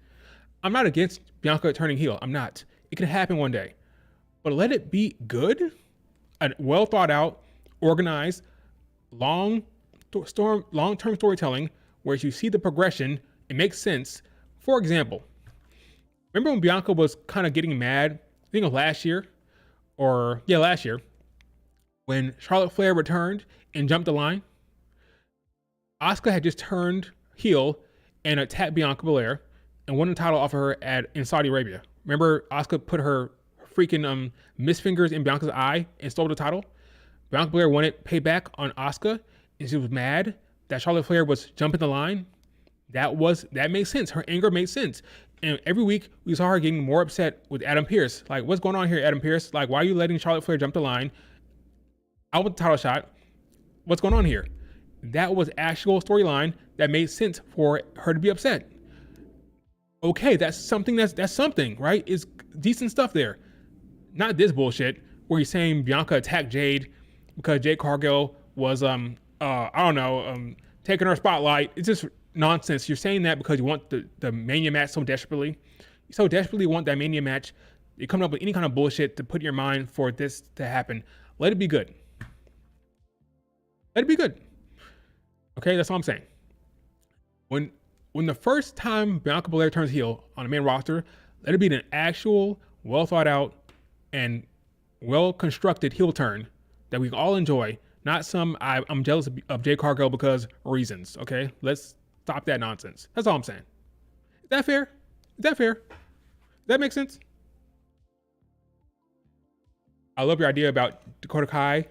I'm not against Bianca turning heel. I'm not. It could happen one day, but let it be good, and well thought out, organized, long-term storytelling where you see the progression. It makes sense. For example, remember when Bianca was kind of getting mad, I think it was last year, when Charlotte Flair returned and jumped the line, Asuka had just turned heel and attacked Bianca Belair and won the title off of her in Saudi Arabia. Remember, Asuka put her freaking miss fingers in Bianca's eye and stole the title. Bianca Belair won it, payback on Asuka, and she was mad that Charlotte Flair was jumping the line. That made sense. Her anger made sense. And every week we saw her getting more upset with Adam Pearce. Like, what's going on here, Adam Pearce? Like, why are you letting Charlotte Flair jump the line? I want the title shot. What's going on here? That was actual storyline that made sense for her to be upset. Okay, that's something, right? It's decent stuff there. Not this bullshit where he's saying Bianca attacked Jade because Jade Cargill was taking her spotlight. It's just nonsense. You're saying that because you want the Mania match so desperately. You so desperately want that Mania match. You're coming up with any kind of bullshit to put in your mind for this to happen. Let it be good. Let it be good. Okay, that's all I'm saying. When the first time Bianca Belair turns heel on the main roster, let it be an actual, well thought out, and well constructed heel turn that we can all enjoy. Not some I'm jealous of Jade Cargill because reasons. Okay, let's stop that nonsense. That's all I'm saying. Is that fair? Does that make sense? I love your idea about Dakota Kai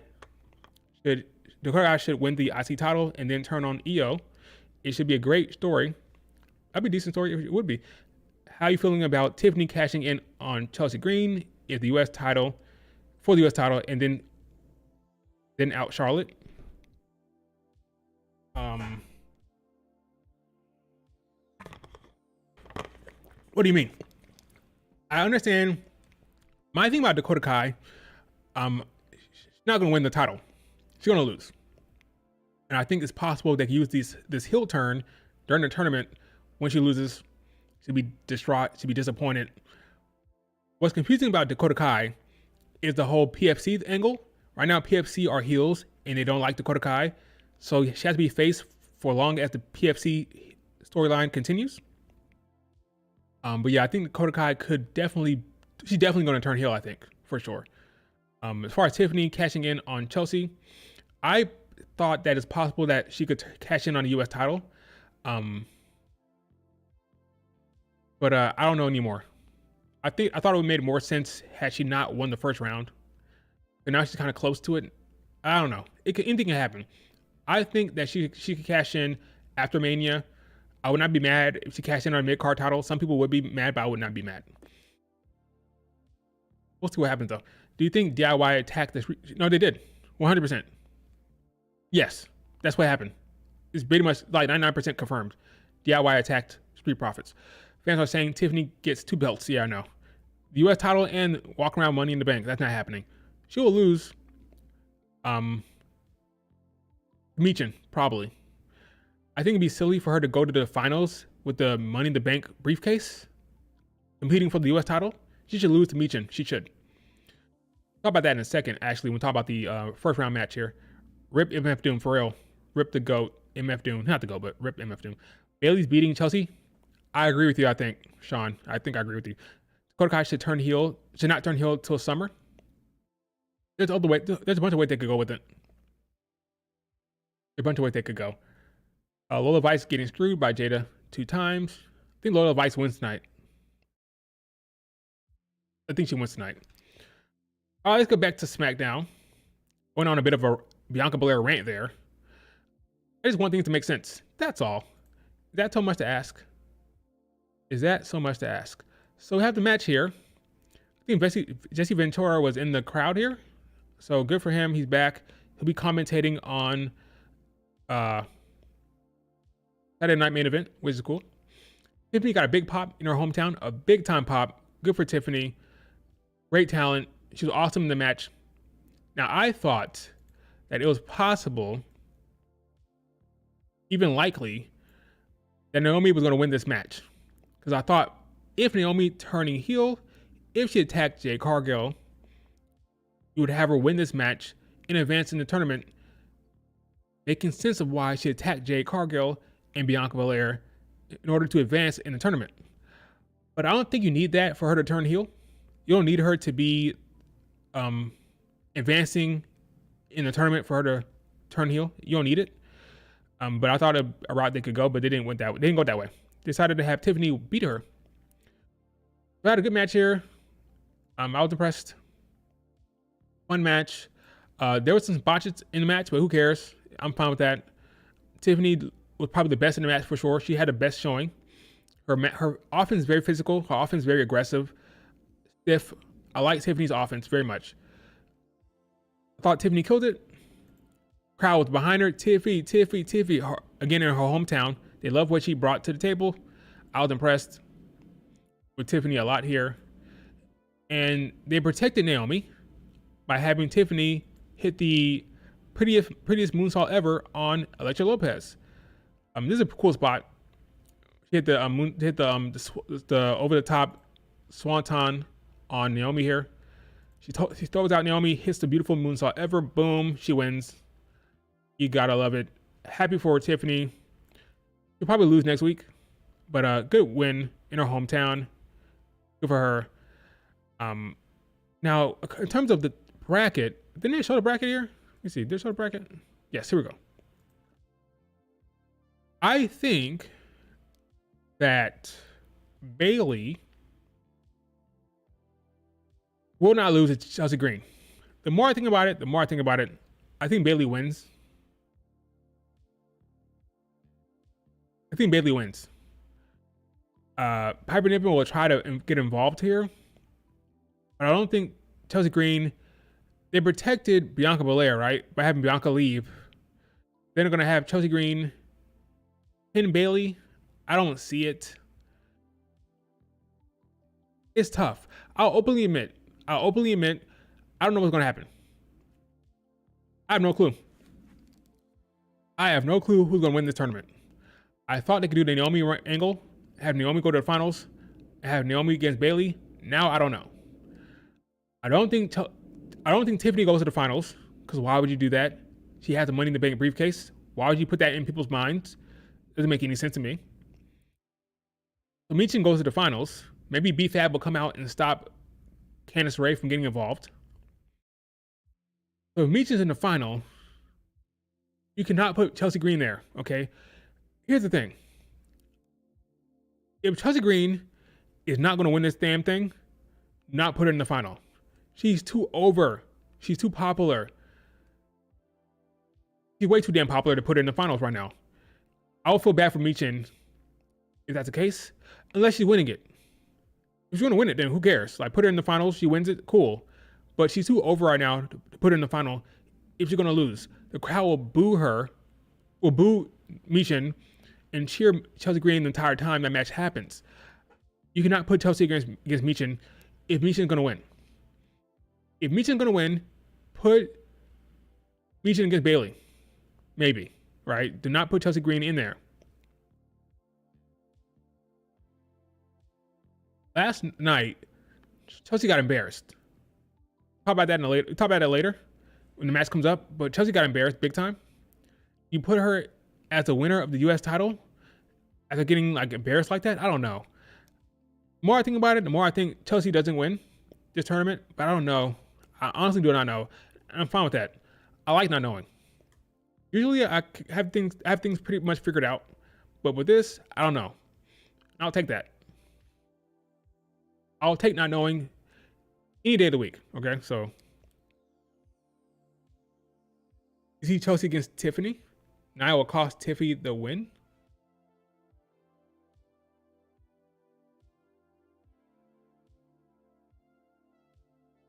should win the IC title and then turn on Io. It should be a great story. That'd be a decent story if it would be. How are you feeling about Tiffany cashing in on Chelsea Green for the US title and then out Charlotte? What do you mean? I understand. My thing about Dakota Kai, she's not going to win the title. She's going to lose. And I think it's possible they can use this heel turn during the tournament. When she loses, she'll be distraught. She'll be disappointed. What's confusing about Dakota Kai is the whole PFC angle. Right now, PFC are heels and they don't like Dakota Kai. So she has to be faced for long as the PFC storyline continues. But yeah, I think Dakota Kai she's definitely going to turn heel, I think, for sure. As far as Tiffany cashing in on Chelsea, I thought that it's possible that she could cash in on the US title. But I don't know anymore. I thought it would have made more sense had she not won the first round. And now she's kind of close to it. I don't know. Anything can happen. I think that she could cash in after Mania. I would not be mad if she cashed in on a mid-card title. Some people would be mad, but I would not be mad. We'll see what happens, though. Do you think DIY attacked this? No, they did. 100%. Yes, that's what happened. It's pretty much like 99% confirmed. DIY attacked Street Profits. Fans are saying Tiffany gets 2 belts. Yeah, I know. The US title and walk around Money in the Bank. That's not happening. She will lose. Michin, probably. I think it'd be silly for her to go to the finals with the Money in the Bank briefcase, competing for the US title. She should lose to Michin. She should. Talk about that in a second, actually, when we talk about the first round match here. Rip MF Doom, for real. Rip the GOAT, MF Doom. Not the GOAT, but rip MF Doom. Bayley's beating Chelsea. I agree with you, I think, Sean. I think I agree with you. Dakota Kai should not turn heel till summer. There's a bunch of ways they could go with it. A bunch of ways they could go. Lola Vice getting screwed by Jada 2 times. I think Lola Vice wins tonight. I think she wins tonight. All right, let's go back to SmackDown. Went on a bit of a Bianca Belair rant there. I just want things to make sense. That's all. Is that so much to ask? So we have the match here. I think Jesse Ventura was in the crowd here. So good for him. He's back. He'll be commentating on Saturday Night Main Event, which is cool. Tiffany got a big pop in her hometown. A big time pop. Good for Tiffany. Great talent. She was awesome in the match. Now, I thought that it was possible, even likely, that Naomi was going to win this match. Because I thought if Naomi turning heel, if she attacked Jade Cargill, you would have her win this match in advance in the tournament, making sense of why she attacked Jade Cargill and Bianca Belair in order to advance in the tournament. But I don't think you need that for her to turn heel. You don't need her to be advancing in the tournament for her to turn heel. You don't need it. But I thought a route they could go, but they didn't went that way. They didn't go that way. Decided to have Tiffany beat her. We had a good match here. I was impressed. Fun match. There was some botches in the match, but who cares? I'm fine with that. Tiffany was probably the best in the match for sure. She had the best showing. Her offense is very physical. Her offense is very aggressive, stiff. I like Tiffany's offense very much. I thought Tiffany killed it. Crowd was behind her. Tiffany. Again, in her hometown. They love what she brought to the table. I was impressed with Tiffany a lot here. And they protected Naomi by having Tiffany hit the prettiest moonsault ever on Elektra Lopez. This is a cool spot. She hit the over the top swanton on Naomi here. She throws out Naomi, hits the beautiful moonsault ever. Boom, she wins. You gotta love it. Happy for Tiffany. She'll probably lose next week, but a good win in her hometown. Good for her. Now in terms of the bracket, didn't they show the bracket here? Let me see. Did they show the bracket? Yes, here we go. I think that Bayley will not lose to Chelsea Green. The more I think about it, I think Bayley wins. Piper Niven will try to get involved here, but I don't think Chelsea Green. They protected Bianca Belair, right, by having Bianca leave. Then they're gonna have Chelsea Green pin Bayley. I don't see it. It's tough. I'll openly admit, I don't know what's gonna happen. I have no clue. Who's gonna win this tournament. I thought they could do the Naomi angle, have Naomi go to the finals, have Naomi against Bayley. Now I don't know. I don't think Tiffany goes to the finals, because why would you do that? She has the Money in the Bank briefcase. Why would you put that in people's minds? Doesn't make any sense to me. So Michin goes to the finals. Maybe BFAB will come out and stop Candice LeRae from getting involved. So if Michin's in the final, you cannot put Chelsea Green there, okay? Here's the thing. If Chelsea Green is not going to win this damn thing, not put her in the final. She's too over. She's too popular. She's way too damn popular to put her in the finals right now. I would feel bad for Michin if that's the case, unless she's winning it. If she's going to win it, then who cares? Like, put her in the finals. She wins it, cool. But she's too over right now to put her in the final if she's going to lose. The crowd will boo Michin, and cheer Chelsea Green the entire time that match happens. You cannot put Chelsea against Michin if Michin's going to win. If Michin's going to win, put Michin against Bayley. Maybe, right? Do not put Chelsea Green in there. Last night, Chelsea got embarrassed. Talk about that later when the match comes up, but Chelsea got embarrassed big time. You put her as the winner of the U.S. title after getting like embarrassed like that? I don't know. The more I think about it, the more I think Chelsea doesn't win this tournament, but I don't know. I honestly do not know. I'm fine with that. I like not knowing. Usually I have things pretty much figured out, but with this, I don't know. I'll take that. I'll take not knowing any day of the week. Okay, so you see Chelsea against Tiffany. Now it will cost Tiffany the win.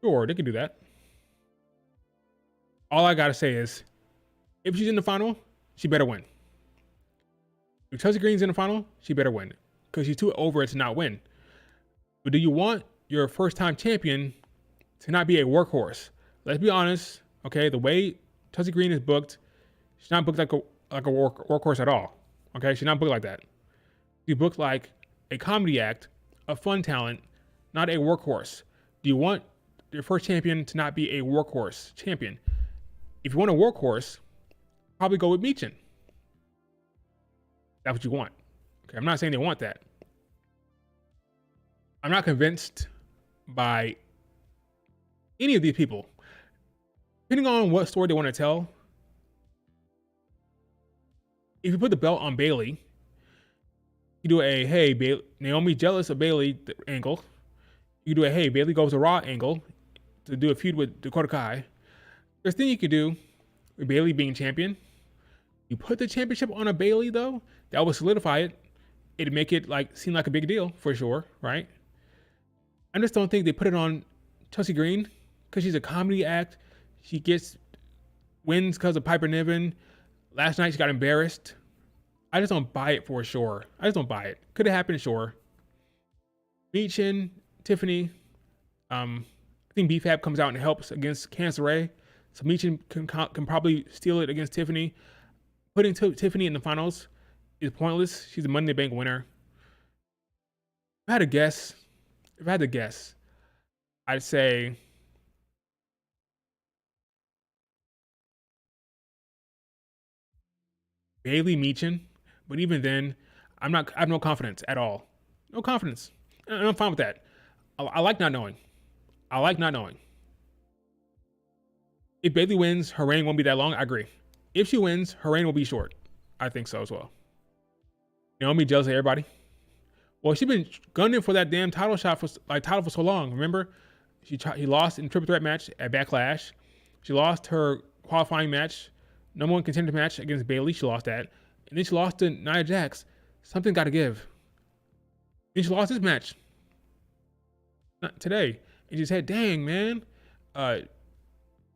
Sure, they can do that. All I gotta say is, if she's in the final, she better win. If Chelsea Green's in the final, she better win, because she's too over it to not win. But do you want your first-time champion to not be a workhorse? Let's be honest, okay? The way Chelsea Green is booked, she's not booked like a workhorse at all. Okay, she's not booked like that. She's booked like a comedy act, a fun talent, not a workhorse. Do you want your first champion to not be a workhorse champion? If you want a workhorse, probably go with Michin. That's what you want. Okay, I'm not saying they want that. I'm not convinced by any of these people. Depending on what story they want to tell, if you put the belt on Bayley, you do a hey Naomi jealous of Bayley angle. You do a hey Bayley goes to Raw angle to do a feud with Dakota Kai. There's a thing you could do with Bayley being champion. You put the championship on a Bayley though, that would solidify it. It'd make it like seem like a big deal for sure, right? I just don't think they put it on Chelsea Green because she's a comedy act. She gets wins because of Piper Niven. Last night she got embarrassed. I just don't buy it for sure. I just don't buy it. Could have happened, sure. Michin, Tiffany. I think BFAB comes out and helps against Candice LeRae. So Michin can probably steal it against Tiffany. Putting Tiffany in the finals is pointless. She's a Money in the Bank winner. If I had to guess, I'd say Bayley Michin. But even then, I have no confidence at all. No confidence. And I'm fine with that. I like not knowing. If Bayley wins, her reign won't be that long. I agree. If she wins, her reign will be short. I think so as well. Naomi jealous of everybody. Well, she's been gunning for that damn title shot for so long. Remember, she lost in a triple threat match at Backlash. She lost her qualifying match, number one contender match against Bayley. She lost that, and then she lost to Nia Jax. Something got to give. Then she lost this match. Not today, and she said, "Dang man,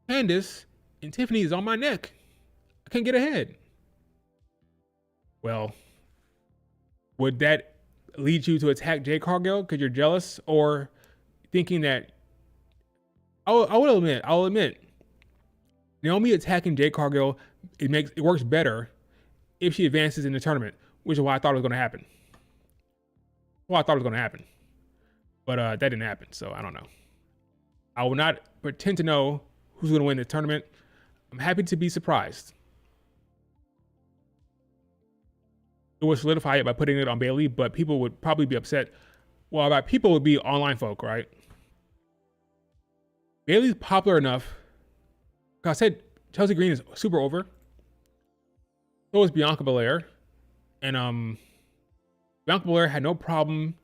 Candice and Tiffany is on my neck. I can't get ahead." Well, would that lead you to attack Jade Cargill because you're jealous, or thinking that? I'll admit, Naomi attacking Jade Cargill it works better if she advances in the tournament, which is why I thought it was going to happen. But that didn't happen, so I don't know. I will not pretend to know who's going to win the tournament. I'm happy to be surprised. It would solidify it by putting it on Bayley, but people would probably be upset. Well, by people would be online folk, right? Bayley's popular enough. I said Chelsea Green is super over. So is Bianca Belair. And Bianca Belair had no problem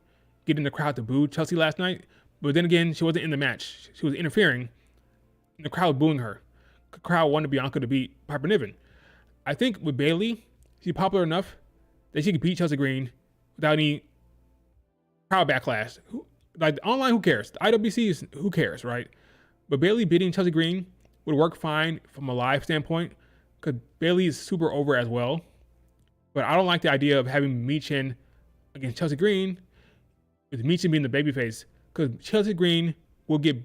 getting the crowd to boo Chelsea last night. But then again, she wasn't in the match. She was interfering. And the crowd booing her. The crowd wanted Bianca to beat Piper Niven. I think with Bayley, she's popular enough that she could beat Chelsea Green without any crowd backlash. Like online, who cares? The IWC is who cares, right? But Bayley beating Chelsea Green would work fine from a live standpoint because Bayley is super over as well. But I don't like the idea of having Michin against Chelsea Green with Michin being the babyface because Chelsea Green will get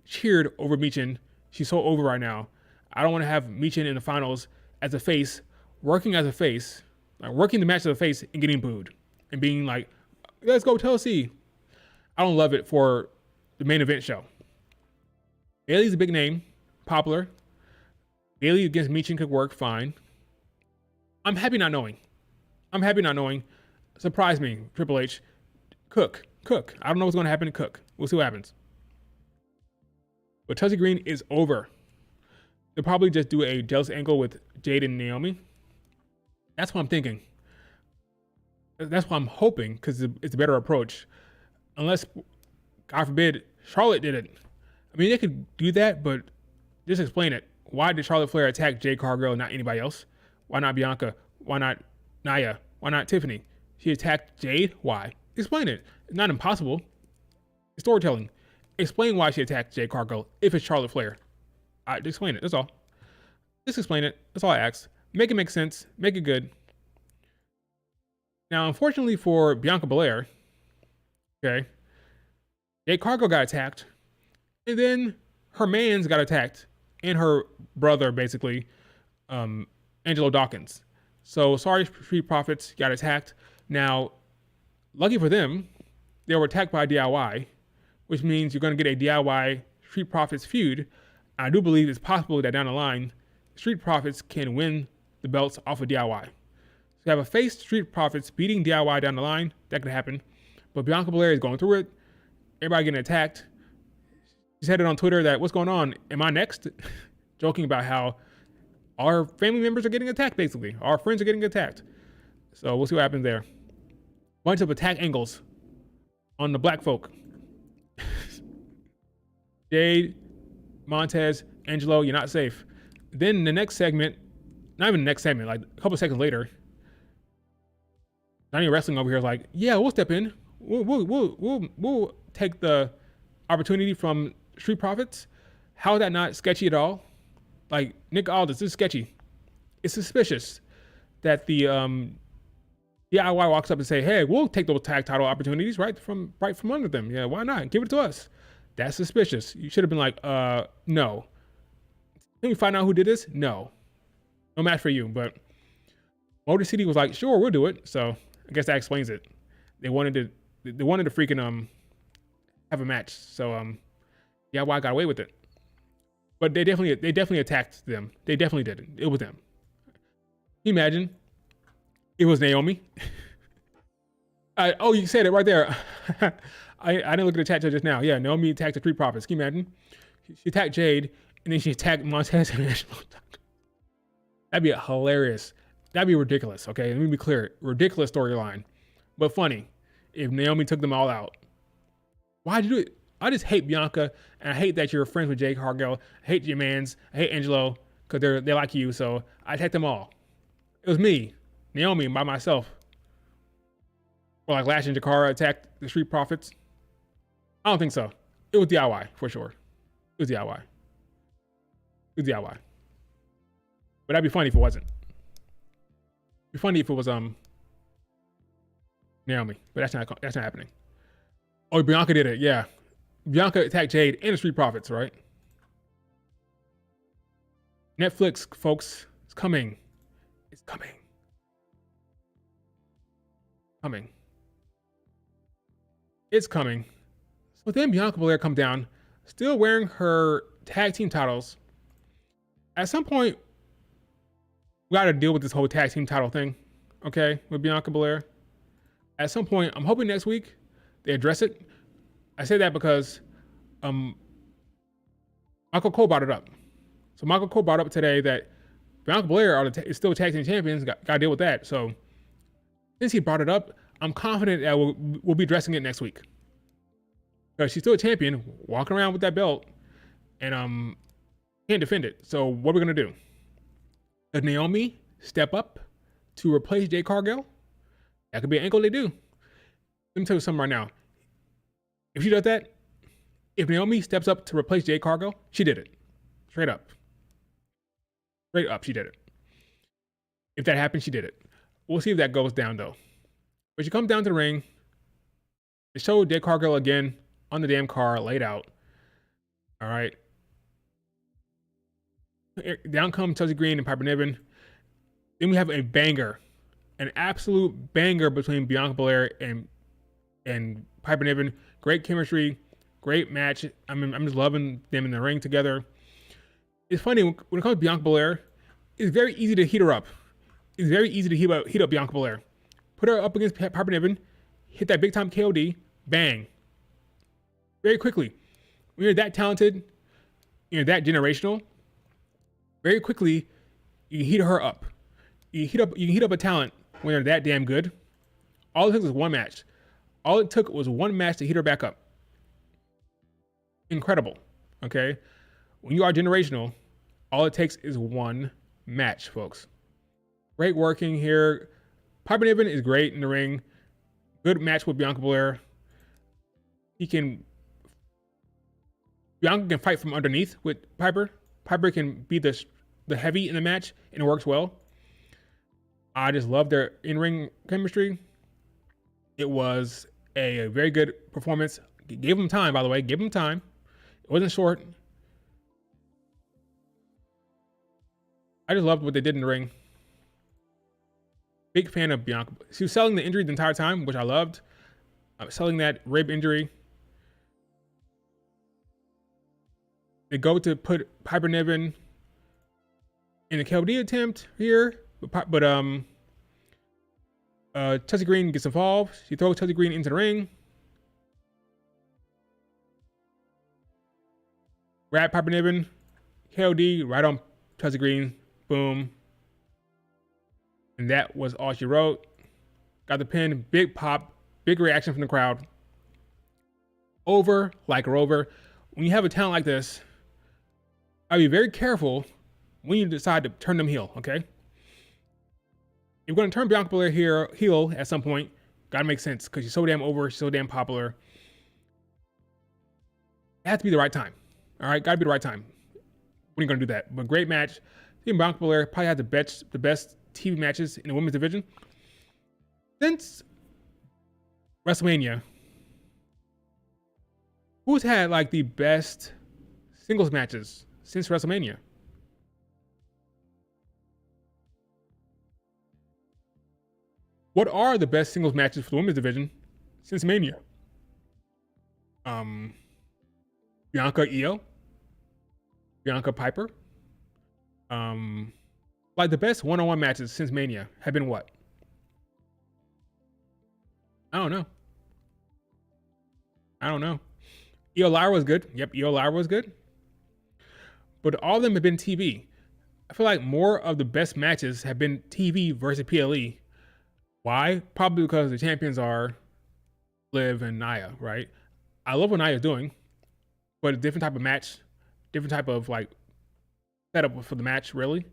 cheered over Michin. She's so over right now. I don't want to have Michin in the finals as a face, working as a face, like working the match as a face and getting booed and being like, let's go Chelsea. I don't love it for the main event show. Bayley's a big name, popular. Bayley against Michin could work fine. I'm happy not knowing. Surprise me, Triple H. Cook. I don't know what's going to happen to Cook. We'll see what happens. But Chelsea Green is over. They'll probably just do a jealous angle with Jade and Naomi. That's what I'm thinking. That's what I'm hoping because it's a better approach. Unless, God forbid, Charlotte did it. I mean, they could do that, but just explain it. Why did Charlotte Flair attack Jade Cargill and not anybody else? Why not Bianca? Why not Nia? Why not Tiffany? She attacked Jade? Why? Explain it. It's not impossible. It's storytelling. Explain why she attacked Jade Cargill if it's Charlotte Flair. Just explain it. That's all. Just explain it. That's all I ask. Make it make sense. Make it good. Now, unfortunately for Bianca Belair, okay, Jade Cargill got attacked, and then her mans got attacked, and her brother, basically, Angelo Dawkins. So, sorry, Street Profits got attacked. Now, lucky for them, they were attacked by DIY, which means you're going to get a DIY Street Profits feud. I do believe it's possible that down the line, Street Profits can win the belts off of DIY. So you have a face Street Profits beating DIY down the line. That could happen. But Bianca Belair is going through it. Everybody getting attacked. She said it on Twitter that, what's going on? Am I next? joking about how our family members are getting attacked, basically. Our friends are getting attacked. So we'll see what happens there. Bunch of attack angles on the black folk. Jade, Montez, Angelo, you're not safe. Then the next segment, not even the next segment, like a couple seconds later, Johnny Wrestling over here is like, yeah, we'll step in. We'll take the opportunity from Street Profits. How is that not sketchy at all? Like, Nick Aldis, this is sketchy. It's suspicious that the DIY walks up and say, hey, we'll take those tag title opportunities right from under them. Yeah, why not? Give it to us. That's suspicious. You should have been like, no. Can we find out who did this? No. No match for you. But Motor City was like, sure, we'll do it. So I guess that explains it. They wanted to freaking have a match. So DIY got away with it. But they definitely attacked them. They definitely did it. It was them. Can you imagine? It was Naomi. Oh, you said it right there. I didn't look at the chat till just now. Yeah, Naomi attacked the Street Profits. Can you imagine? She attacked Jade, and then she attacked Montez and Angelo. That'd be hilarious. That'd be ridiculous, okay? Let me be clear. Ridiculous storyline. But funny if Naomi took them all out. Why'd you do it? I just hate Bianca, and I hate that you're friends with Jake Cargill. I hate your mans. I hate Angelo, because they're like you, so I attacked them all. It was me, Naomi, by myself. Or like Lash and Jakara attacked the Street Profits. I don't think so. It was DIY, for sure. It was DIY. It was DIY. But that'd be funny if it wasn't. It'd be funny if it was Naomi, but that's not happening. Oh, Bianca did it, yeah. Bianca attacked Jade and the Street Profits, right? Netflix, folks, it's coming. It's coming. Coming. It's coming. So then Bianca Belair come down, still wearing her tag team titles. At some point, we got to deal with this whole tag team title thing, okay, with Bianca Belair. At some point, I'm hoping next week they address it. I say that because Michael Cole brought it up. So Michael Cole brought up today that Bianca Belair is still tag team champions. Got to deal with that. So since he brought it up, I'm confident that we'll be addressing it next week. Because she's still a champion, walking around with that belt, and can't defend it. So what are we gonna do? Does Naomi step up to replace Jade Cargill? That could be an angle they do. Let me tell you something right now. If she does that, if Naomi steps up to replace Jade Cargill, she did it. Straight up. Straight up, she did it. If that happens, she did it. We'll see if that goes down, though. But she comes down to the ring. They show Jade Cargill again on the damn car, laid out. All right. Down come Chelsea Green and Piper Niven. Then we have a banger. An absolute banger between Bianca Belair and Piper Niven. Great chemistry, great match. I'm just loving them in the ring together. It's funny, when it comes to Bianca Belair, it's very easy to heat her up. It's very easy to heat up Bianca Belair. Put her up against Piper Niven, hit that big time KOD, bang. Very quickly. When you're that talented, you're that generational, very quickly, you heat her up. You can heat up a talent when they're that damn good. All it took was one match. All it took was one match to heat her back up. Incredible. Okay? When you are generational, all it takes is one match, folks. Great working here. Piper Niven is great in the ring. Good match with Bianca Belair. Bianca can fight from underneath with Piper. Piper can be the heavy in the match, and it works well. I just love their in-ring chemistry. It was a very good performance. Gave them time, by the way. Give them time. It wasn't short. I just loved what they did in the ring. Big fan of Bianca. She was selling the injury the entire time, which I loved. Selling that rib injury. They go to put Piper Niven in a KOD attempt here, but Chelsea Green gets involved. She throws Chelsea Green into the ring. Grab Piper Niven, KOD right on Chelsea Green, boom. And that was all she wrote. Got the pin, big pop, big reaction from the crowd. Over like Rover. When you have a talent like this, I'll be very careful when you decide to turn them heel, okay? If you're going to turn Bianca Belair heel at some point, gotta make sense because she's so damn over, she's so damn popular. It has to be the right time, all right? Gotta be the right time when you're going to do that. But great match. I think Bianca Belair probably had the best TV matches in the women's division since WrestleMania. Who's had like the best singles matches since WrestleMania? What are the best singles matches for the women's division since Mania? Bianca Io, Bianca Piper. Like the best one-on-one matches since Mania have been what? I don't know. Io Lyra was good. Yep, Io Lyra was good. But all of them have been TV. I feel like more of the best matches have been TV versus PLE. Why? Probably because the champions are Liv and Nia, right? I love what Nia's doing, but a different type of match, different type of like setup for the match, really.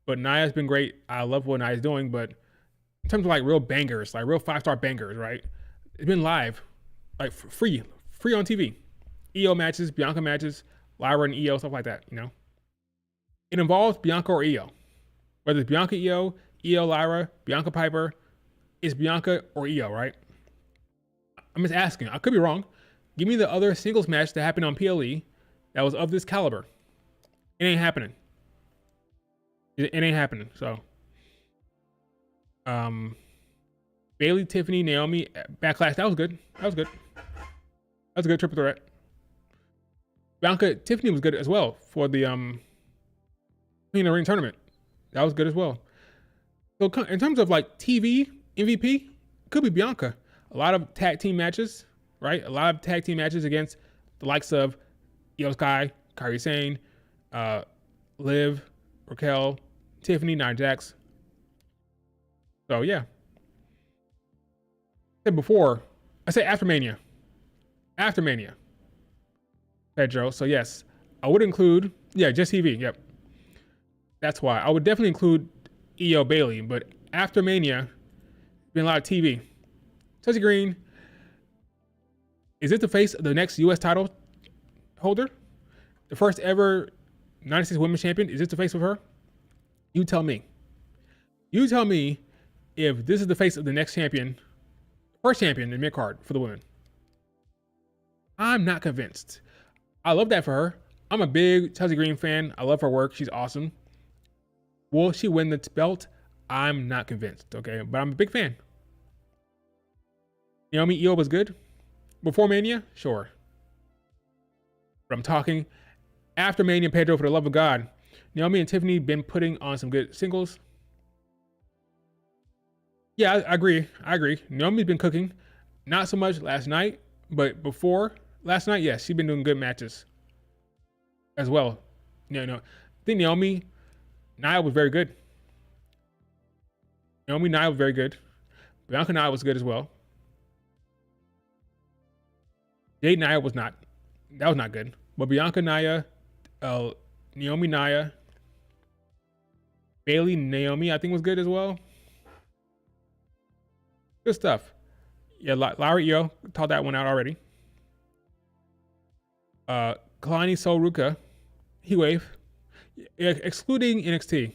But Nia's been great. I love what Nia's doing, but in terms of like real bangers, like real 5-star bangers, right? It's been live, like free on TV. Io matches, Bianca matches, Lyra and Io, stuff like that, you know? It involves Bianca or Io. Whether it's Bianca Io Lyra, Bianca Piper, it's Bianca or Io, right? I'm just asking. I could be wrong. Give me the other singles match that happened on PLE that was of this caliber. It ain't happening. It ain't happening. So, Bayley, Tiffany, Naomi, Backlash. That was good. That was a good triple threat. Bianca, Tiffany was good as well for the Queen of the Ring tournament. That was good as well. So in terms of like TV MVP, could be Bianca. A lot of tag team matches, right? A lot of tag team matches against the likes of Io Sky, Kairi Sane, Liv, Raquel, Tiffany, Nia Jax. So yeah. I said before, I said after Mania. After Mania. Pedro. So yes, I would include, just TV. Yep. That's why. I would definitely include Io Bayley, but after Mania, been a lot of TV. Chelsea Green, is it the face of the next U.S. title holder? The first ever 96 Women's Champion? Is this the face of her? You tell me. You tell me if this is the face of the next champion, first champion in mid-card for the women. I'm not convinced. I love that for her. I'm a big Chelsea Green fan. I love her work. She's awesome. Will she win the belt? I'm not convinced, okay? But I'm a big fan. Naomi Io was good. Before Mania? Sure. But I'm talking after Mania, Pedro, for the love of God. Naomi and Tiffany been putting on some good singles. Yeah, I agree. Naomi's been cooking. Not so much last night, but before last night, yes, she's been doing good matches as well. I think Naomi, Nia was very good. Naomi, Nia was very good. Bianca Nia was good as well. Jade Nia was not. That was not good. But Bianca Nia, Naomi Nia, Bayley Naomi, I think was good as well. Good stuff. Yeah, Lyra Io, taught that one out already. Kalani Sol Ruka, Heat Wave, excluding NXT,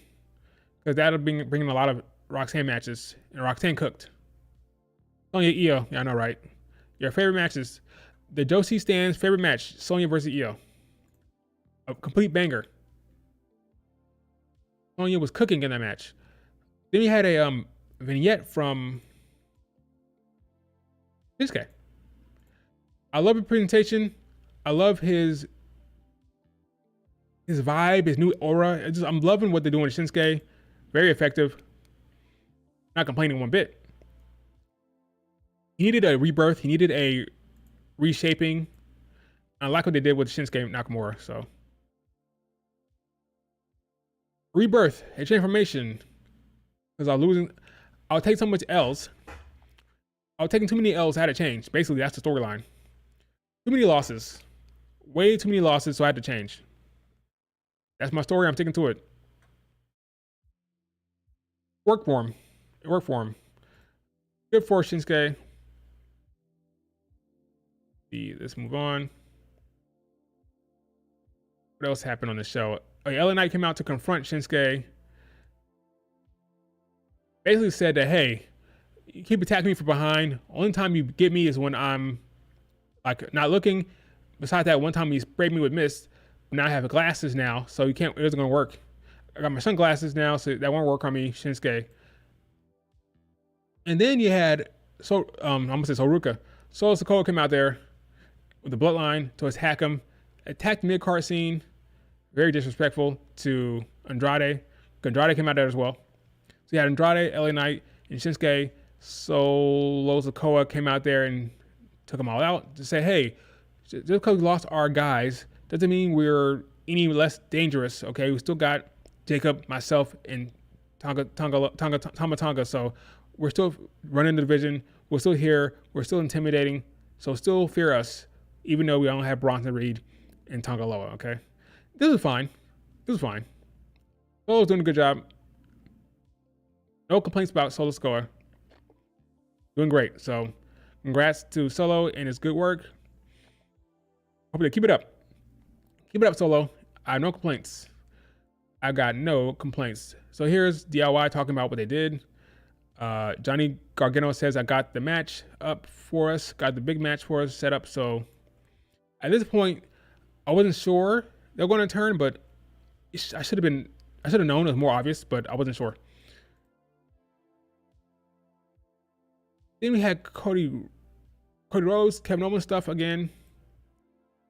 because that'll be bringing a lot of Roxanne matches, and Roxanne cooked. Sonya Io, yeah, I know, right? Your favorite matches. The Josie Stan's favorite match, Sonya versus Io. A complete banger. Sonya was cooking in that match. Then he had a vignette from Shinsuke. I love his presentation. I love his vibe, his new aura. I'm loving what they're doing with Shinsuke. Very effective. Not complaining one bit. He needed a rebirth. He needed a reshaping. I like what they did with Shinsuke Nakamura. So Rebirth, a transformation. Because I was losing, I was taking so much L's. I was taking too many L's. I had to change. Basically, that's the storyline. Too many losses. Way too many losses, so I had to change. That's my story. I'm sticking to it. Work for him. It worked for him. Good for Shinsuke. Let's move on. What else happened on the show? Oh, LA Knight came out to confront Shinsuke. Basically said that, hey, you keep attacking me from behind. Only time you get me is when I'm like not looking. Besides that, one time he sprayed me with mist. Now I have glasses now, so you can't. It isn't gonna work. I got my sunglasses now, so that won't work on me, Shinsuke. And then you had I'm gonna say Soruka. Solo Sikoa came out there with the bloodline to attack him. Attacked the mid-card scene. Very disrespectful to Andrade. Andrade came out there as well. So you had Andrade, LA Knight, and Shinsuke. Solo Sikoa came out there and took them all out to say, hey, just because we lost our guys doesn't mean we're any less dangerous. Okay, we still got Jacob, myself, and Tama Tonga. So we're still running the division. We're still here. We're still intimidating. So still fear us, even though we don't have Bronson Reed and Tonga Loa. Okay, this is fine. This is fine. Solo's doing a good job. No complaints about Solo Sikoa. Doing great. So congrats to Solo and his good work. Hope they keep it up. Keep it up, Solo. I have no complaints. I got no complaints. So here's DIY talking about what they did. Johnny Gargano says, I got the match up for us, got the big match for us set up. So at this point, I wasn't sure they were going to turn, but I should have known it was more obvious, but I wasn't sure. Then we had Cody Rhodes, Kevin Owens stuff again.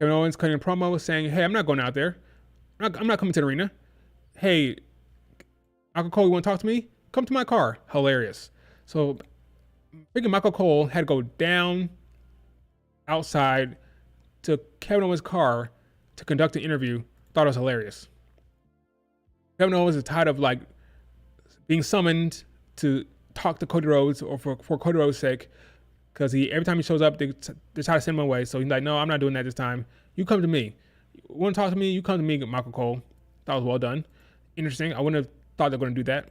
Kevin Owens cutting a promo saying, hey, I'm not going out there. I'm not coming to the arena. Hey, Michael Cole, you want to talk to me? Come to my car. Hilarious. So freaking Michael Cole had to go down outside to Kevin Owens' car to conduct an interview. Thought it was hilarious. Kevin Owens is tired of like being summoned to talk to Cody Rhodes or for Cody Rhodes' sake, because every time he shows up, they try to send him away. So he's like, no, I'm not doing that this time. You come to me. You want to talk to me? You come to me, Michael Cole. That was well done. Interesting. I wouldn't have thought they're going to do that.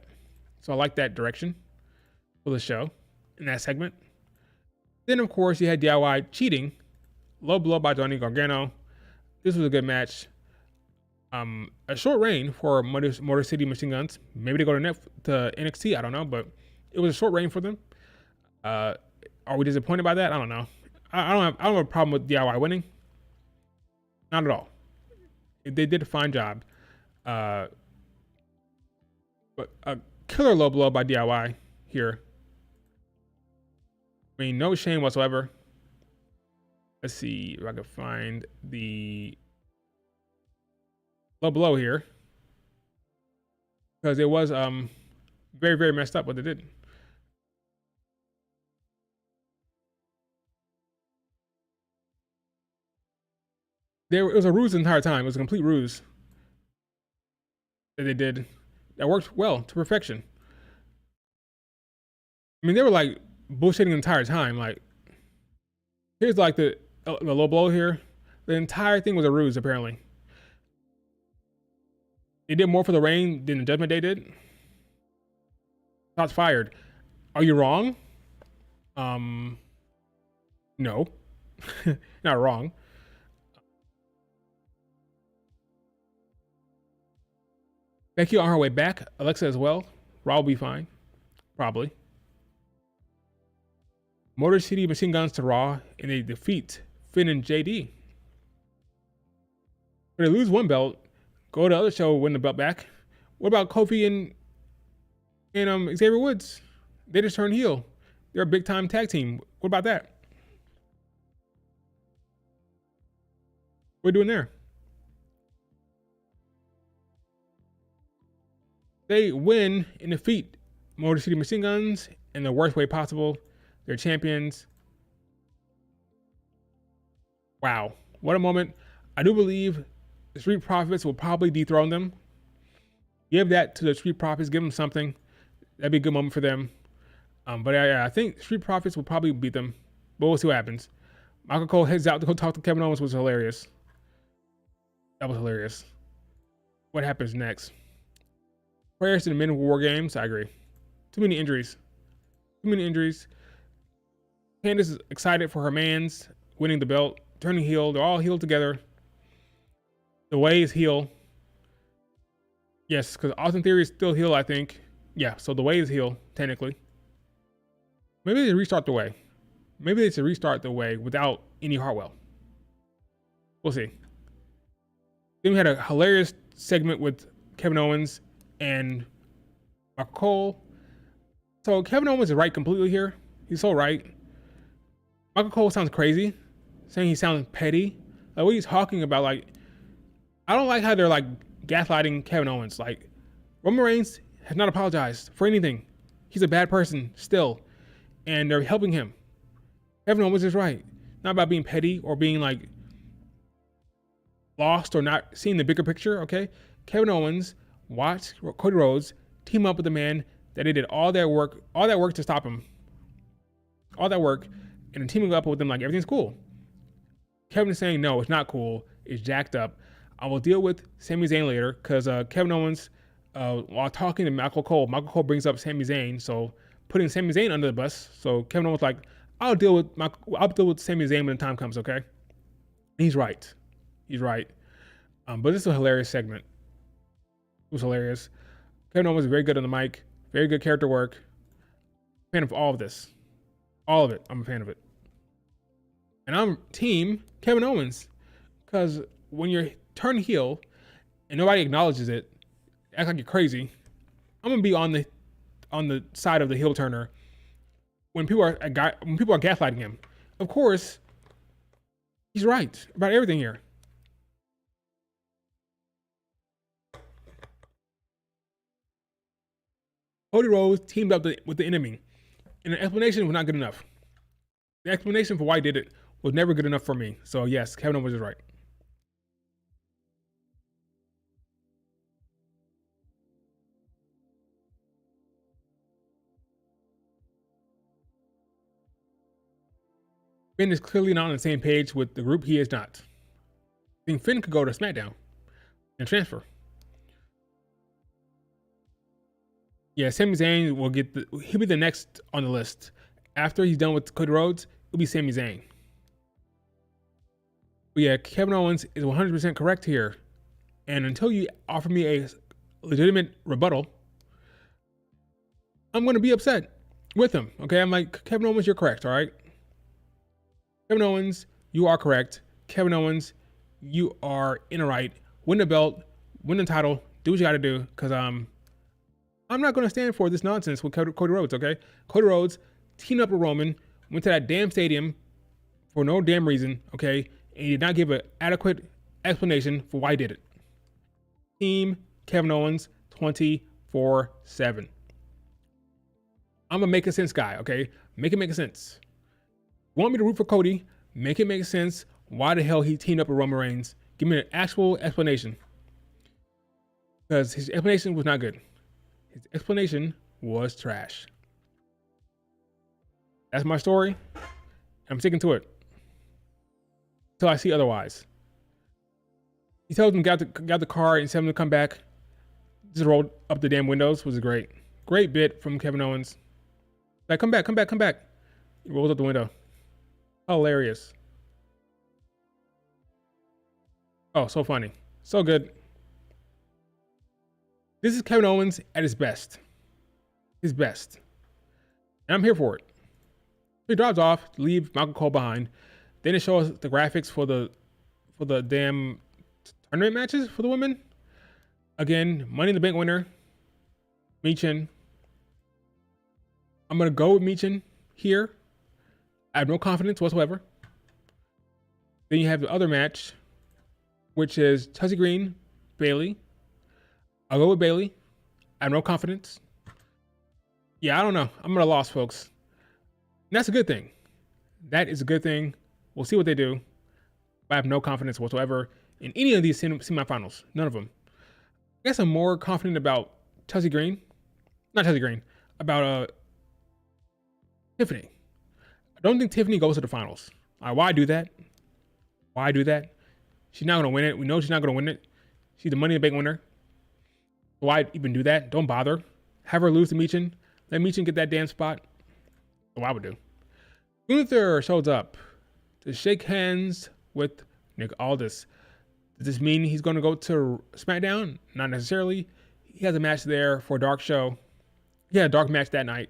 So I like that direction for the show in that segment. Then, of course, you had DIY cheating. Low blow by Johnny Gargano. This was a good match. A short reign for Motor City Machine Guns. Maybe they go to NXT. I don't know, but it was a short reign for them. Are we disappointed by that? I don't know. I don't have a problem with DIY winning. Not at all. They did a fine job. But a killer low blow by DIY here. I mean, no shame whatsoever. Let's see if I can find the low blow here, because it was very, very messed up what they did. It was a ruse the entire time. It was a complete ruse that they did that worked well to perfection. I mean, they were like bullshitting the entire time. Like, here's like the low blow here. The entire thing was a ruse, apparently. They did more for the reign than the Judgment Day did. Shots fired. Are you wrong? No. Not wrong. Becky on her way back. Alexa as well. Raw will be fine. Probably. Motor City Machine Guns to Raw, and they defeat Finn and JD. But they lose one belt, go to the other show, win the belt back. What about Kofi and Xavier Woods? They just turned heel. They're a big time tag team. What about that? What are we doing there? They win and defeat Motor City Machine Guns in the worst way possible. They're champions. Wow. What a moment. I do believe the Street Profits will probably dethrone them. Give that to the Street Profits. Give them something. That'd be a good moment for them. But yeah, I think Street Profits will probably beat them. But we'll see what happens. Michael Cole heads out to go talk to Kevin Owens, was hilarious. That was hilarious. What happens next? Prayers to the men of War Games. I agree. Too many injuries. Too many injuries. Candice is excited for her man's winning the belt, turning heel. They're all healed together. The Way is heel. Yes, because Austin Theory is still heel, I think. Yeah, so The Way is heel, technically. Maybe they restart The Way. Maybe they should restart The Way without any Hartwell. We'll see. Then we had a hilarious segment with Kevin Owens and Michael Cole. So Kevin Owens is right completely here. He's so right. Michael Cole sounds crazy, saying he sounds petty. Like, what he's talking about, like, I don't like how they're like gaslighting Kevin Owens. Like, Roman Reigns has not apologized for anything. He's a bad person still, and they're helping him. Kevin Owens is right. Not about being petty or being like lost or not seeing the bigger picture, okay? Kevin Owens watched Cody Rhodes team up with the man that they did all that work to stop him. All that work, and teaming up with them like everything's cool. Kevin is saying, no, it's not cool. It's jacked up. I will deal with Sami Zayn later because Kevin Owens, while talking to Michael Cole brings up Sami Zayn, so putting Sami Zayn under the bus. So Kevin Owens like, I'll deal with Sami Zayn when the time comes, okay? And he's right. He's right. But this is a hilarious segment. It was hilarious. Kevin Owens is very good on the mic. Very good character work. Fan of all of this. All of it. I'm a fan of it. And I'm team Kevin Owens. Because when you're turned heel and nobody acknowledges it, act like you're crazy, I'm gonna be on the side of the heel turner when people are gaslighting him. Of course, he's right about everything here. Cody Rhodes teamed up with the enemy, and the explanation was not good enough. The explanation for why he did it was never good enough for me. So yes, Kevin Owens is right. Finn is clearly not on the same page with the group. He is not. I think Finn could go to Smackdown and transfer. Yeah, Sami Zayn will he'll be the next on the list. After he's done with Cody Rhodes, it'll be Sami Zayn. But yeah, Kevin Owens is 100% correct here. And until you offer me a legitimate rebuttal, I'm going to be upset with him. Okay, I'm like, Kevin Owens, you're correct, all right? Kevin Owens, you are correct. Kevin Owens, you are in the right. Win the belt, win the title, do what you got to do, because I'm not going to stand for this nonsense with Cody Rhodes, okay? Cody Rhodes teamed up with Roman, went to that damn stadium for no damn reason, okay? And he did not give an adequate explanation for why he did it. Team Kevin Owens 24/7. I'm a make a sense guy, okay? Make it make sense. You want me to root for Cody? Make it make sense. Why the hell he teamed up with Roman Reigns? Give me an actual explanation. Because his explanation was not good. His explanation was trash. That's my story. I'm sticking to it until I see otherwise. He tells them got the car and tells them to come back. Just rolled up the damn windows. Was a great bit from Kevin Owens. Like, come back. He rolls up the window. Hilarious. Oh, so funny. So good. This is Kevin Owens at his best. His best. And I'm here for it. He drives off, leave Michael Cole behind. Then it shows the graphics for the damn tournament matches for the women. Again, Money in the Bank winner, Michin. I'm going to go with Michin here. I have no confidence whatsoever. Then you have the other match, which is Chelsea Green, Bayley. I'll go with Bayley. I have no confidence. Yeah, I don't know. I'm at a loss, folks. And that's a good thing. That is a good thing. We'll see what they do. But I have no confidence whatsoever in any of these semifinals. None of them. I guess I'm more confident about Chelsea Green, not Chelsea Green, about Tiffany. I don't think Tiffany goes to the finals. Why do that? Why do that? She's not gonna win it. We know she's not gonna win it. She's the Money in the Bank winner. Why even do that? Don't bother. Have her lose to Meechin. Let Meechin get that damn spot. That's what I would do. Gunther shows up to shake hands with Nick Aldis. Does this mean he's going to go to SmackDown? Not necessarily. He has a match there for a dark show. He had a dark match that night.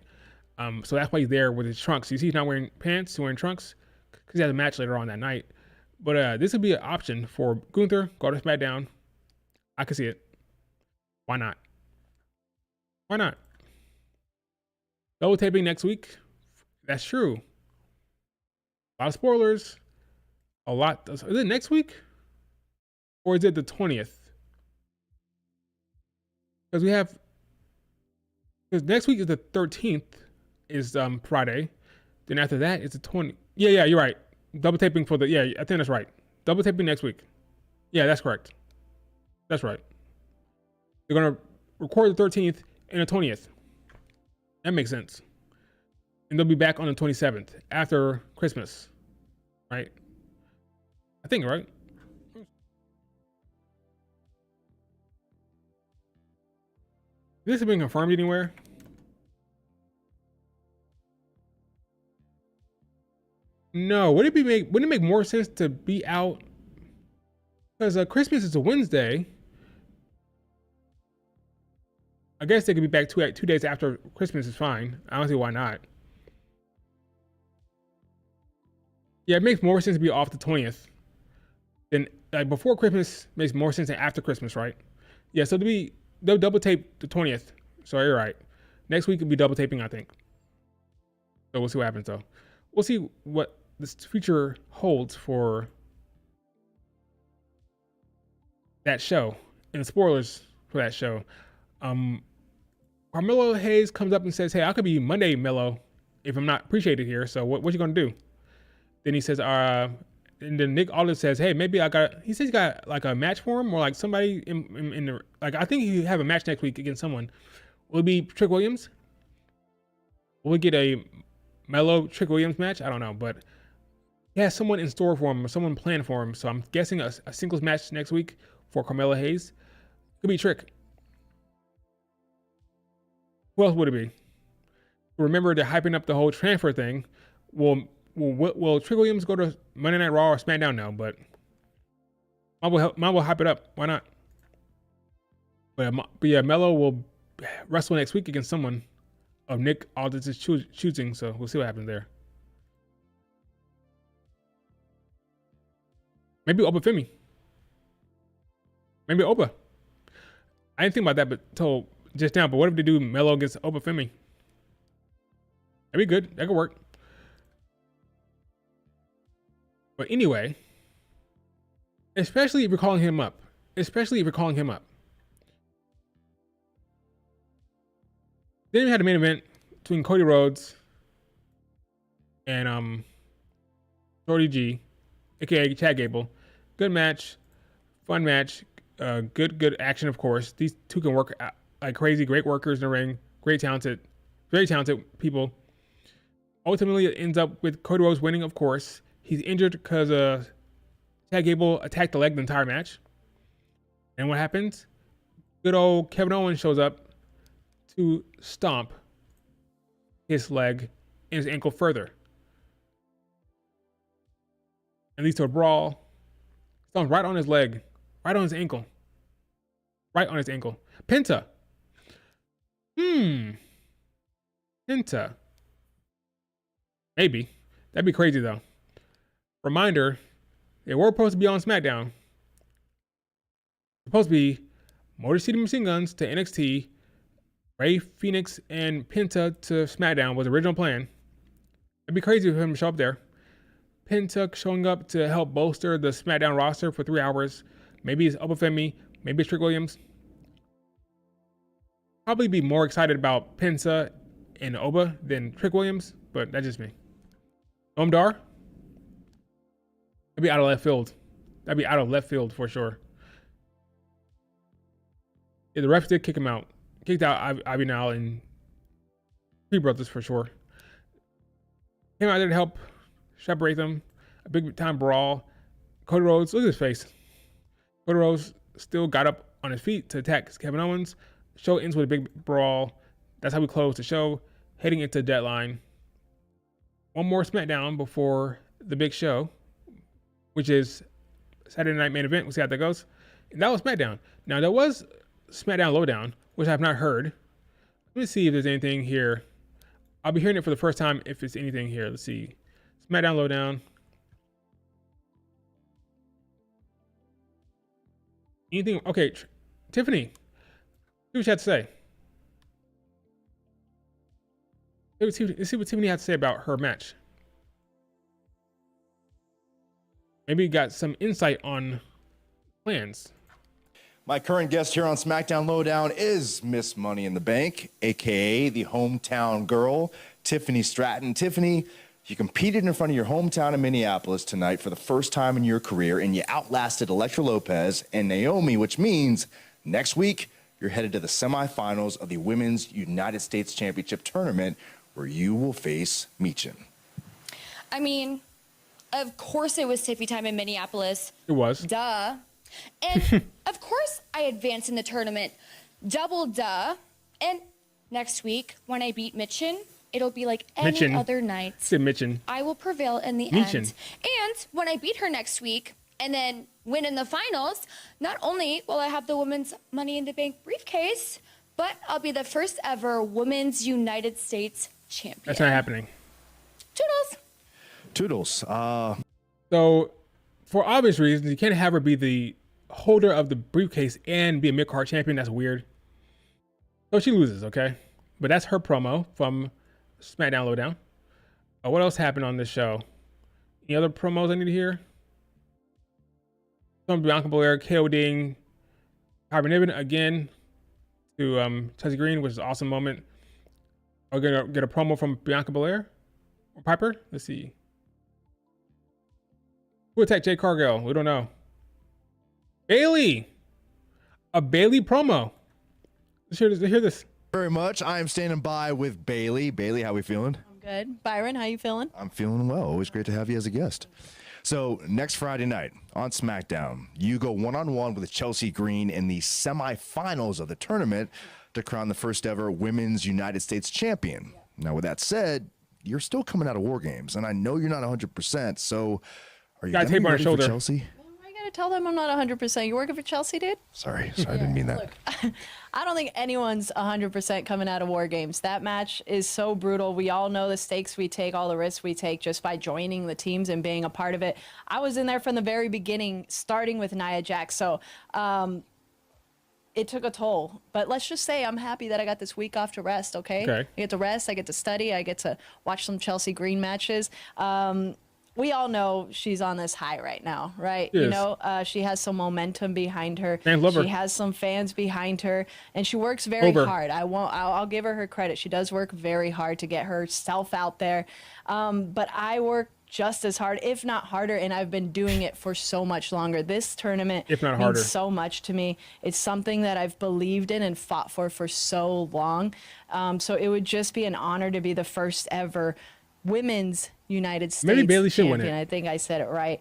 So that's why he's there with his trunks. You see he's not wearing pants, he's wearing trunks because he has a match later on that night. But this would be an option for Gunther, go to SmackDown. I can see it. Why not? Why not? Double taping next week. That's true. A lot of spoilers. A lot. Is it next week? Or is it the 20th? Because we have. Because next week is the 13th, is Friday. Then after that, it's the 20th. Yeah, you're right. Double taping for the. Yeah, I think that's right. Double taping next week. Yeah, that's correct. That's right. They're going to record the 13th and the 20th. That makes sense. And they'll be back on the 27th after Christmas. Right? I think, right? This has been confirmed anywhere? No. Wouldn't it make more sense to be out? Because Christmas is a Wednesday. I guess they could be back 2 days after Christmas is fine. I don't see why not. Yeah, it makes more sense to be off the 20th. Then before Christmas makes more sense than after Christmas, right? Yeah, so they'll double tape the 20th. So you're right. Next week will be double taping, I think. So we'll see what happens though. We'll see what this future holds for that show and the spoilers for that show. Carmelo Hayes comes up and says, "Hey, I could be Monday Mello if I'm not appreciated here. So what you gonna do?" Then he says, and then Nick Aldis says, "Hey, maybe I got." He says he got like a match for him or like somebody in the like. I think he have a match next week against someone. Will it be Trick Williams? Will we get a Mello Trick Williams match? I don't know, but he has someone in store for him or someone planned for him. So I'm guessing a singles match next week for Carmelo Hayes. Could be Trick. Who else would it be? Remember, they're hyping up the whole transfer thing. Will Trick Williams go to Monday Night Raw or SmackDown now? But Mom will hype it up. Why not? But yeah, Mello will wrestle next week against someone of Nick Aldis' choosing. So we'll see what happens there. Maybe Oba Femi. Maybe Oba. I didn't think about that, but till just now. But what if they do Mello against Oba Femi? That'd be good. That could work. But anyway, especially if you're calling him up. Then we had a main event between Cody Rhodes and Shorty G, aka Chad Gable. Good match, fun match, good action, of course. These two can work like crazy, great workers in the ring, very talented people. Ultimately, it ends up with Cody Rhodes winning, of course. He's injured because Chad Gable attacked the leg the entire match. And what happens? Good old Kevin Owens shows up to stomp his leg and his ankle further. And leads to a brawl. Stomps right on his leg, right on his ankle. Right on his ankle. Penta. Penta. Maybe. That'd be crazy though. Reminder, they were supposed to be on SmackDown. Supposed to be Motor City Machine Guns to NXT, Ray Phoenix and Penta to SmackDown was the original plan. It'd be crazy for him to show up there. Penta showing up to help bolster the SmackDown roster for 3 hours. Maybe it's Oba Femi, maybe it's Trick Williams. Probably be more excited about Penta and Oba than Trick Williams, but that's just me. Dar? That'd be out of left field. That'd be out of left field for sure. Yeah, the ref did kick him out. Kicked out Ivy Nile and three brothers for sure. Came out there to help separate them. A big time brawl. Cody Rhodes, look at his face. Cody Rhodes still got up on his feet to attack Kevin Owens. Show ends with a big brawl. That's how we close the show, heading into the deadline. One more SmackDown before the big show, which is Saturday Night Main Event. We'll see how that goes. And that was SmackDown. Now, there was SmackDown Lowdown, which I have not heard. Let me see if there's anything here. I'll be hearing it for the first time if it's anything here. Let's see. SmackDown Lowdown. Anything? Okay, Tiffany. See what you had to say. Let's see what Tiffany had to say about her match. Maybe you got some insight on plans. My current guest here on SmackDown Lowdown is Miss Money in the Bank, aka the hometown girl, Tiffany Stratton. Tiffany, you competed in front of your hometown in Minneapolis tonight for the first time in your career, and you outlasted Elektra Lopez and Naomi, which means next week you're headed to the semifinals of the Women's United States Championship Tournament, where you will face Michin. I mean, of course it was Tiffy time in Minneapolis. It was. Duh. And of course I advanced in the tournament. Double duh. And next week, when I beat Michin, it'll be like any other night. Said Michin. I will prevail in the end. And when I beat her next week and then win in the finals, not only will I have the Women's Money in the Bank briefcase, but I'll be the first ever Women's United States champion. That's not happening. Toodles. So, for obvious reasons, you can't have her be the holder of the briefcase and be a mid-card champion. That's weird. So she loses, okay? But that's her promo from SmackDown Lowdown. What else happened on this show? Any other promos I need to hear? Some Bianca Belair KO'ing Kyrie Niven again to Chelsea Green, which is an awesome moment. We're gonna get a promo from Bianca Belair or Piper. Let's see. Who attacked Jade Cargill? We don't know. Bailey, a Bailey promo. Let's hear this. Very much. I am standing by with Bailey. Bailey, how we feeling? I'm good. Byron, how you feeling? I'm feeling well. Always great to have you as a guest. So next Friday night on SmackDown, you go one-on-one with Chelsea Green in the semifinals of the tournament to crown the first ever Women's United States champion. Now, with that said, you're still coming out of War Games, and I know you're not 100%. So, are you tape on her shoulder. Chelsea? I gotta tell them I'm not 100%. You working for Chelsea, dude? Sorry, I didn't mean that. Look, I don't think anyone's 100% coming out of War Games. That match is so brutal. We all know the stakes we take, all the risks we take just by joining the teams and being a part of it. I was in there from the very beginning, starting with Nia Jax. So, it took a toll, but let's just say I'm happy that I got this week off to rest, okay? I get to rest, I get to study, I get to watch some Chelsea Green matches. We all know she's on this high right now, right? Yes. You know, she has some momentum behind her. Fans love her. She has some fans behind her, and she works very hard. I'll give her credit. She does work very hard to get herself out there. But I work just as hard, if not harder, and I've been doing it for so much longer. This tournament means so much to me. It's something that I've believed in and fought for so long. So it would just be an honor to be the first ever Women's United States Maybe Bailey should champion. win it. I think I said it right.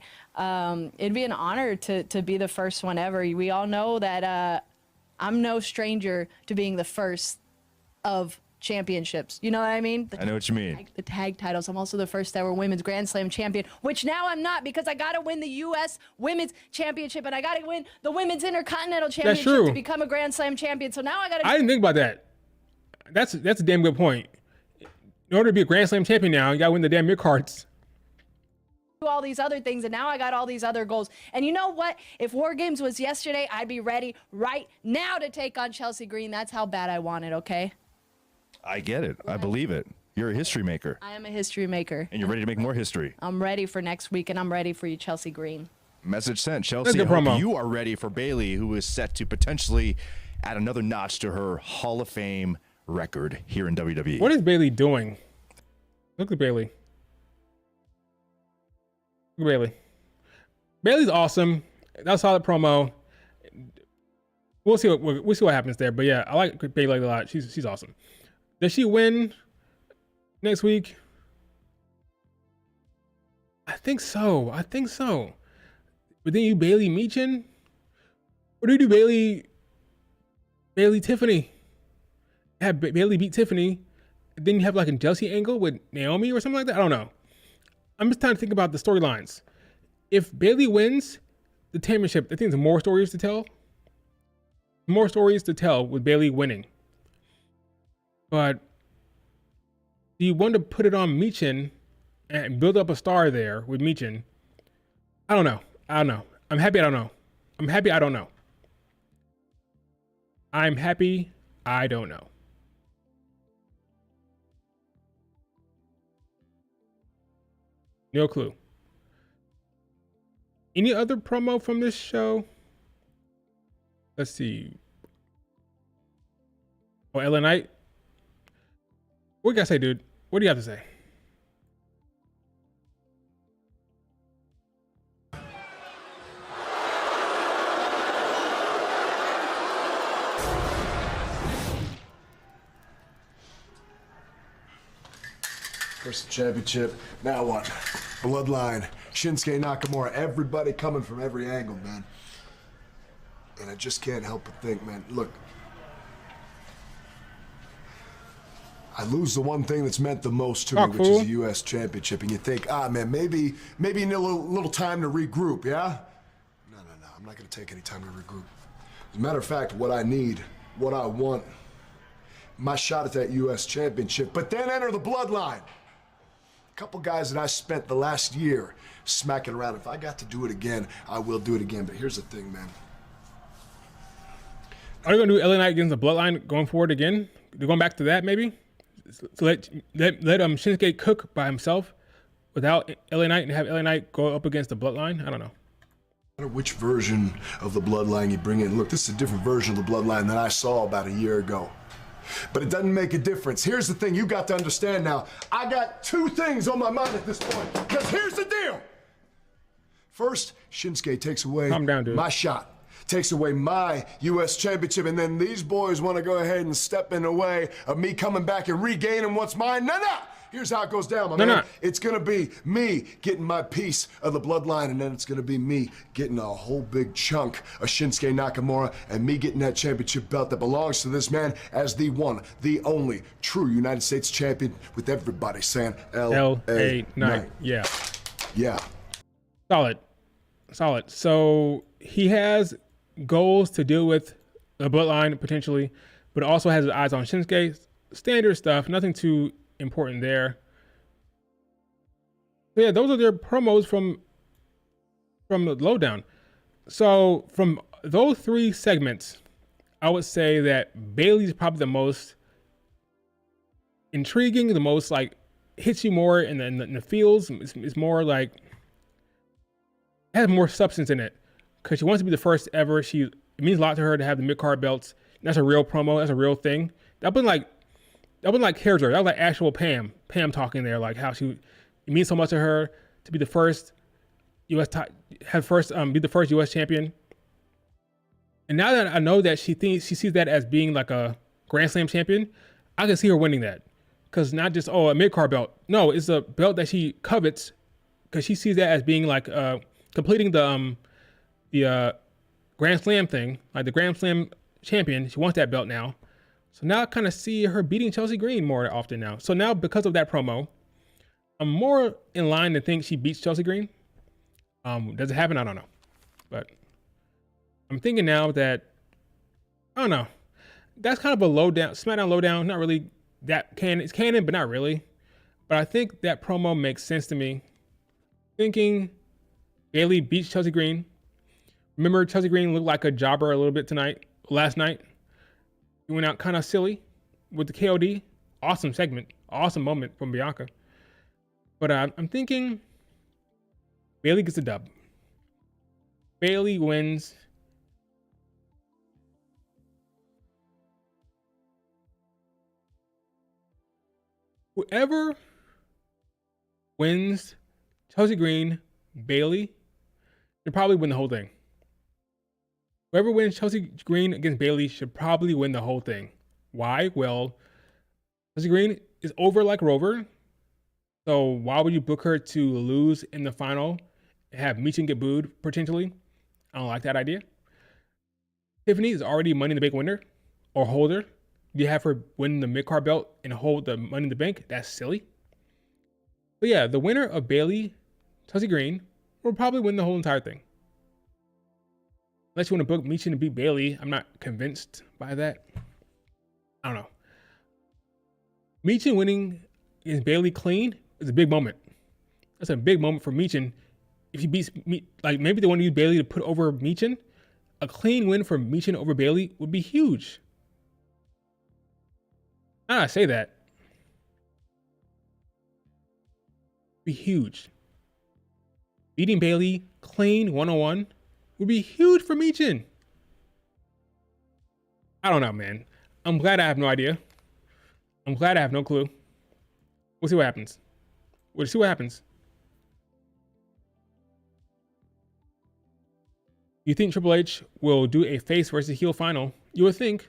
It'd be an honor to be the first one ever. We all know that I'm no stranger to being the first of championships. You know what I mean? I know what you mean. The tag titles. I'm also the first ever women's Grand Slam champion, which now I'm not, because I got to win the U.S. Women's Championship and I got to win the Women's Intercontinental Championship to become a Grand Slam champion. So now I got to. I didn't think about that. That's a damn good point. In order to be a Grand Slam champion now, you got to win the damn mid-cards. Do all these other things, and now I got all these other goals. And you know what? If War Games was yesterday, I'd be ready right now to take on Chelsea Green. That's how bad I want it, okay? I get it. I believe it. You're a history maker. I am a history maker. And you're ready to make more history. I'm ready for next week, and I'm ready for you, Chelsea Green. Message sent. Chelsea, I hope you are ready for Bailey, who is set to potentially add another notch to her Hall of Fame record here in WWE. What is Bailey doing? Look at Bailey. Look at Bailey. Bailey's awesome. That was a solid promo. we'll see what happens there. But yeah, I like Bayley a lot. She's awesome. Does she win next week? I think so. But then you Bayley Meechin, or do you do Bayley Tiffany? Have Bayley beat Tiffany, then you have like a jealousy angle with Naomi or something like that. I don't know. I'm just trying to think about the storylines. If Bayley wins the championship, I think there's more stories to tell. More stories to tell with Bayley winning. But do you want to put it on Meechin and build up a star there with Meechin? I don't know. I'm happy I don't know. I'm happy I don't know. No clue. Any other promo from this show? Let's see. Oh, LA Knight. What do you gotta say, dude? What do you have to say? First championship. Now what? Bloodline. Shinsuke Nakamura. Everybody coming from every angle, man. And I just can't help but think, man, look. I lose the one thing that's meant the most to me, which is the U.S. Championship. And you think, man, maybe you need a little time to regroup, yeah? No. I'm not going to take any time to regroup. As a matter of fact, what I need, what I want, my shot at that U.S. Championship, but then enter the Bloodline. Couple guys that I spent the last year smacking around. If I got to do it again, I will do it again. But here's the thing, man. Are you gonna do LA Knight against the Bloodline going forward again? They're going back to that maybe? So let Shinsuke cook by himself without LA Knight and have LA Knight go up against the Bloodline? I don't know. No matter which version of the Bloodline you bring in. Look, this is a different version of the Bloodline than I saw about a year ago. But it doesn't make a difference. Here's the thing you got to understand now. I got two things on my mind at this point. Because here's the deal. First, Shinsuke takes away my shot. Takes away my U.S. Championship. And then these boys want to go ahead and step in the way of me coming back and regaining what's mine. No. Here's how it goes down, my man. It's going to be me getting my piece of the Bloodline, and then it's going to be me getting a whole big chunk of Shinsuke Nakamura and me getting that championship belt that belongs to this man as the one, the only true United States champion, with everybody saying L.A. Knight. Yeah. Yeah. Solid. So he has goals to deal with the Bloodline potentially, but also has his eyes on Shinsuke. Standard stuff, nothing too important there. So yeah, those are their promos from the lowdown. So from those three segments, I would say that Bayley's probably the most intriguing, the most like hits you more in the feels. It's more like has more substance in it because she wants to be the first ever. It means a lot to her to have the mid-card belts. That's a real promo. That's a real thing. That wasn't like character. That was like actual Pam talking there, like how it means so much to her to be the first be the first U.S. champion. And now that I know that she sees that as being like a Grand Slam champion, I can see her winning that. Because not just a mid-card belt. No, it's a belt that she covets because she sees that as being like completing the Grand Slam thing, like the Grand Slam champion. She wants that belt now. So now I kind of see her beating Chelsea Green more often now. So now because of that promo, I'm more in line to think she beats Chelsea Green. Does it happen? I don't know. But I'm thinking now that, I don't know. That's kind of a SmackDown lowdown. Not really that canon. It's canon, but not really. But I think that promo makes sense to me. Thinking Bayley beats Chelsea Green. Remember, Chelsea Green looked like a jobber a little bit last night. He went out kind of silly with the KOD. Awesome segment. Awesome moment from Bianca. But I'm thinking Bayley gets a dub. Bayley wins. Whoever wins Chelsea Green, Bayley, should probably win the whole thing. Whoever wins Chelsea Green against Bailey should probably win the whole thing. Why? Well, Chelsea Green is over like Rover. So why would you book her to lose in the final and have Michin get booed potentially? I don't like that idea. Tiffany is already Money in the Bank winner or holder. You have her win the mid-card belt and hold the Money in the Bank. That's silly. But yeah, the winner of Bailey, Chelsea Green, will probably win the whole entire thing. Unless you want to book Michin to beat Bailey, I'm not convinced by that. I don't know. Michin winning against Bailey clean is a big moment. That's a big moment for Michin. If he beats, like maybe they want to use Bailey to put over Michin. A clean win for Michin over Bailey would be huge. I say that. Be huge. Beating Bailey clean 101 would be huge for Michin. I don't know, man. I'm glad I have no idea. I'm glad I have no clue. We'll see what happens. We'll see what happens. You think Triple H will do a face versus heel final? You would think.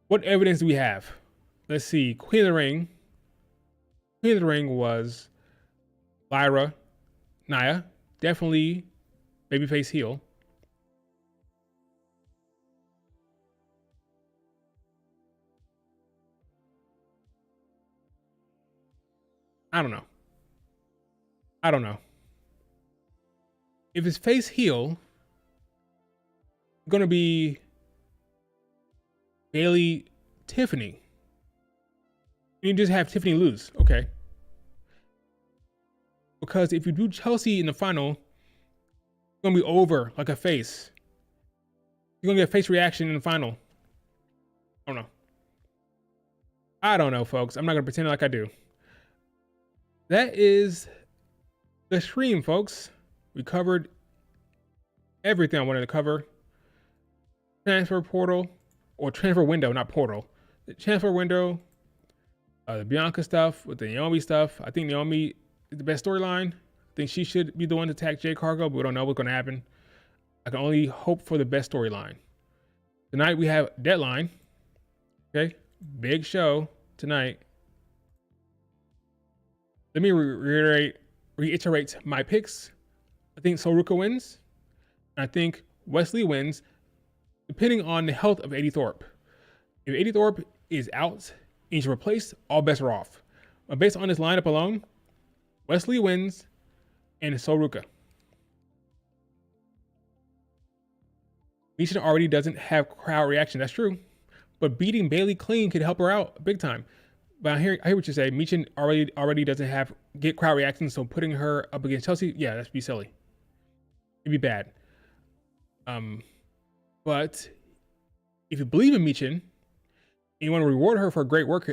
What evidence do we have? Let's see. Queen of the Ring. Queen of the Ring was Lyra, Nia, definitely babyface heel. I don't know. If it's face heel, gonna be Bailey, Tiffany. You just have Tiffany lose, okay? Because if you do Chelsea in the final, it's gonna be over like a face. You're gonna get a face reaction in the final. I don't know, folks. I'm not gonna pretend like I do. That is the stream, folks. We covered everything I wanted to cover. Transfer portal, or transfer window, not portal. The transfer window, the Bianca stuff with the Naomi stuff. I think Naomi is the best storyline. I think she should be the one to attack Jade Cargill, but we don't know what's going to happen. I can only hope for the best storyline. Tonight we have Deadline. Okay, big show tonight. Let me reiterate my picks. I think Soruka wins. I think Wesley wins, depending on the health of Eddie Thorpe. If Eddie Thorpe is out and he's replaced, all bets are off. But based on this lineup alone, Wesley wins and Soruka. Michin already doesn't have crowd reaction. That's true. But beating Bailey clean could help her out big time. But I hear what you say. Michin already doesn't get crowd reactions, so putting her up against Chelsea, yeah, that'd be silly. It'd be bad. But if you believe in Michin and you want to reward her for great work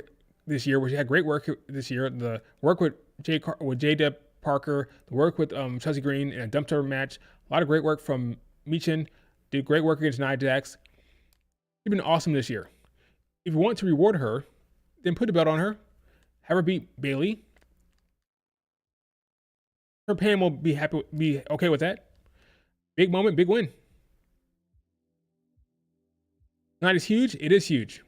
this year, which she had great work this year, the work with J.Deb Parker, the work with Chelsea Green in a dumpster match, a lot of great work from Michin, did great work against Nia Jax. She's been awesome this year. If you want to reward her, then put a belt on her, have her beat Bailey. Her pan will be okay with that. Big moment, big win. Not as huge, it is huge.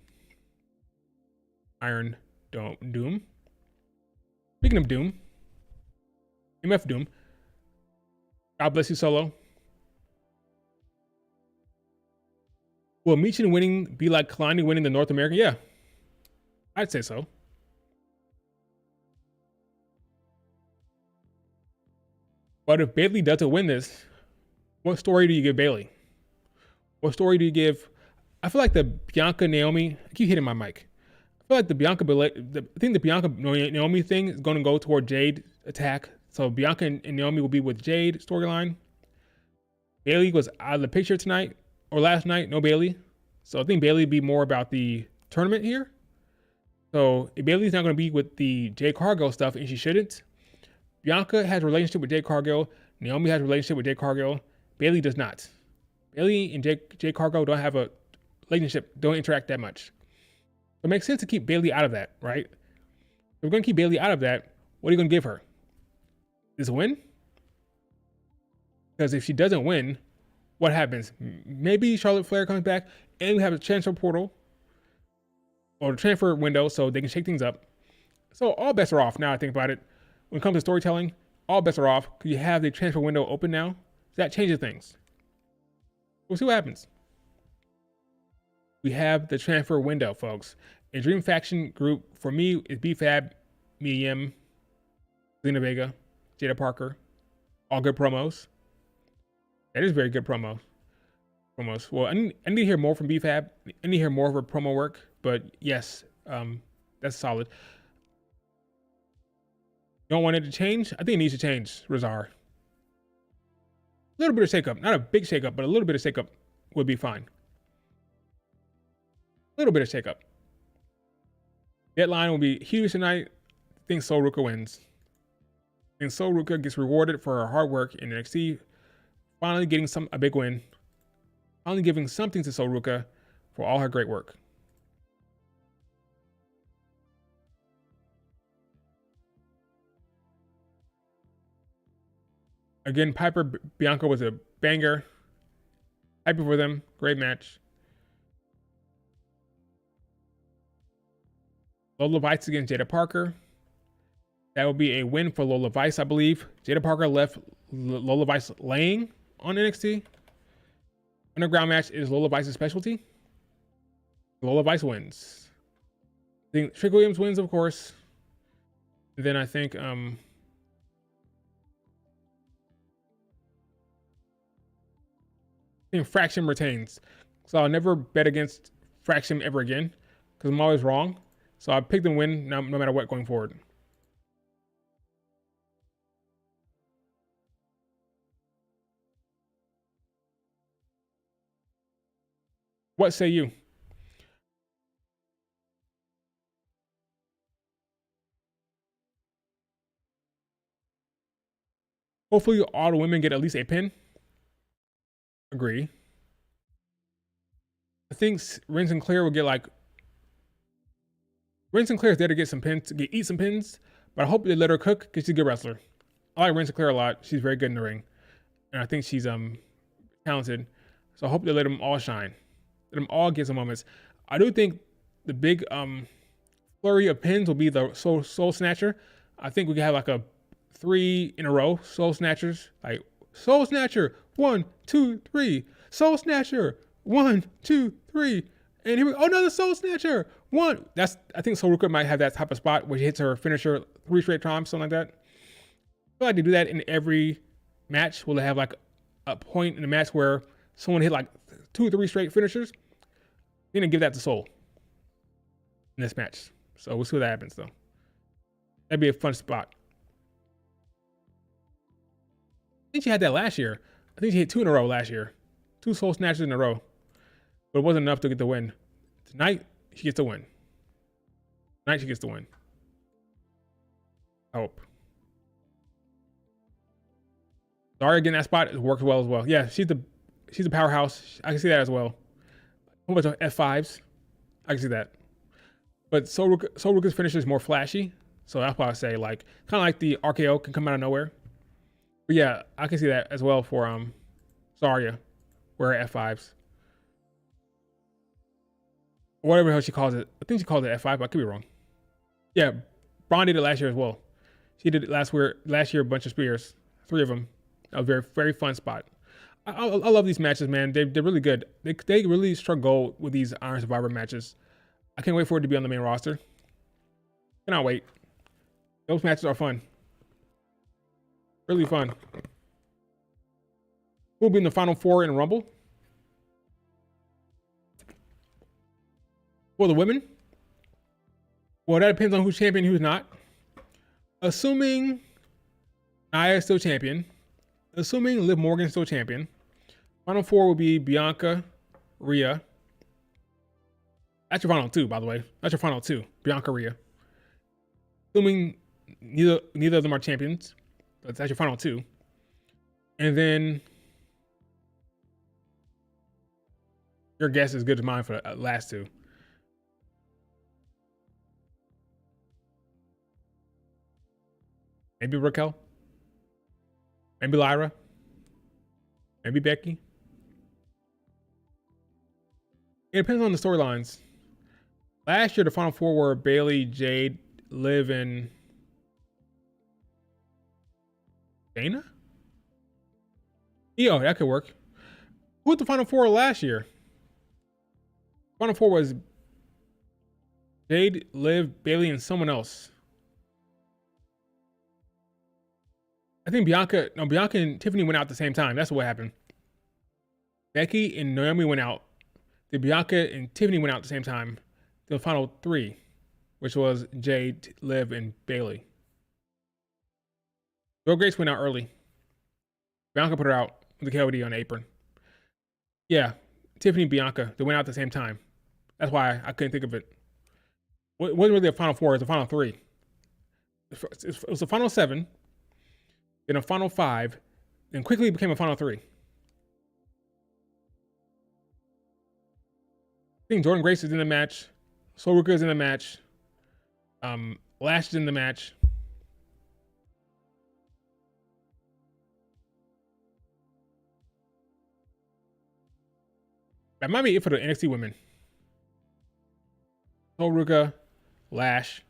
Iron Doom. Speaking of Doom, MF Doom. God bless you, Solo. Will Michin winning be like Kalani winning the North American? Yeah, I'd say so. But if Bailey doesn't win this, what story do you give Bailey? What story do you give? I feel like the Bianca Naomi. I keep hitting my mic. I feel like the Bianca Naomi thing is going to go toward Jade attack. So Bianca and Naomi will be with Jade storyline. Bailey was out of the picture tonight or last night. No Bailey. So I think Bailey would be more about the tournament here. So if Bailey's not going to be with the Jade Cargill stuff, and she shouldn't. Bianca has a relationship with Jade Cargill. Naomi has a relationship with Jade Cargill. Bailey does not. Bailey and Jade Cargill don't have a relationship, don't interact that much. So it makes sense to keep Bailey out of that, right? If we're going to keep Bailey out of that, what are you going to give her? is win. Because if she doesn't win, what happens? Maybe Charlotte Flair comes back and we have a transfer portal or the transfer window so they can shake things up. So all bets are off now I think about it. When it comes to storytelling, all bets are off because you have the transfer window open now. So that changes things. We'll see what happens. We have the transfer window, folks. A dream faction group for me is BFAB, Mia Yim, Zelina Vega, Jada Parker. All good promos. That is very good promos. Well, I need to hear more from BFAB. I need to hear more of her promo work. But yes, that's solid. You don't want it to change? I think it needs to change, Razar. A little bit of shakeup. Not a big shakeup, but a little bit of shakeup would be fine. A little bit of shakeup. Deadline will be huge tonight. I think Sol Ruka wins. And Sol Ruka gets rewarded for her hard work in NXT. Finally getting a big win. Finally giving something to Sol Ruka for all her great work. Again, Piper Bianca was a banger. Happy for them. Great match. Lola Vice against Jada Parker. That will be a win for Lola Vice, I believe. Jada Parker left Lola Vice laying on NXT. Underground match is Lola Vice's specialty. Lola Vice wins. I think Trick Williams wins, of course. And then I think Fraction retains. So I'll never bet against Fraction ever again because I'm always wrong. So I picked them win no matter what going forward. What say you? Hopefully all the women get at least a pin. Agree. I think Ren Sinclair will get like... Ren Sinclair is there to get some pins, to eat some pins, but I hope they let her cook because she's a good wrestler. I like Ren Sinclair a lot. She's very good in the ring. And I think she's talented. So I hope they let them all shine. Let them all get some moments. I do think the big flurry of pins will be the Soul Snatcher. I think we can have like a 3 in a row Soul Snatchers. Like Soul Snatcher, 1, 2, 3. Soul Snatcher, 1, 2, 3. And here we go. Another Soul Snatcher. 1. I think Sol Ruka might have that type of spot where she hits her finisher 3 straight times, something like that. I feel like they do that in every match. Will they have like a point in the match where someone hit like 2 or 3 straight finishers? They're gonna give that to Soul in this match. So we'll see what that happens though. That'd be a fun spot. I think she had that last year. I think she hit 2 in a row last year. 2 Soul Snatchers in a row. But it wasn't enough to get the win. Tonight, she gets the win. Tonight, she gets the win. I hope. Daria getting that spot works well as well. Yeah, she's a powerhouse. I can see that as well. A whole bunch of F5s. I can see that. But Sol Ruka's finisher is more flashy. So that's why I say like kind of like the RKO can come out of nowhere. But yeah, I can see that as well for Zarya, where her F5s. Whatever the hell she calls it. I think she calls it F5, but I could be wrong. Yeah, Braun did it last year as well. She did it last year a bunch of spears. 3 of them. A very, very fun spot. I love these matches, man. They're really good. They really struck gold with these Iron Survivor matches. I can't wait for it to be on the main roster. Cannot wait. Those matches are fun. Really fun. Who'll be in the final 4 in Rumble? For the women? Well, that depends on who's champion and who's not. Assuming Nia is still champion. Assuming Liv Morgan is still champion. Final 4 will be Bianca, Rhea. That's your final 2, by the way. That's your final 2. Bianca, Rhea. Assuming neither of them are champions. But that's your final 2. And then your guess is good as mine for the last 2. Maybe Raquel. Maybe Lyra. Maybe Becky. It depends on the storylines. Last year, the final four were Bailey, Jade, Liv, and Dana? Io, that could work. Who was the final four last year? Final four was Jade, Liv, Bailey, and someone else. I think Bianca and Tiffany went out at the same time. That's what happened. Becky and Naomi went out. The Bianca and Tiffany went out at the same time. The final three, which was Jade, Liv, and Bailey. Girl Grace went out early. Bianca put her out with the KOD on the apron. Yeah, Tiffany and Bianca, they went out at the same time. That's why I couldn't think of it. It wasn't really a final four, it was a final three. It was a final seven, then a final five, then quickly became a final three. I think Jordan Grace is in the match. Soul Ruka is in the match. Lash is in the match. That might be it for the NXT women. Soul Ruka, Lash.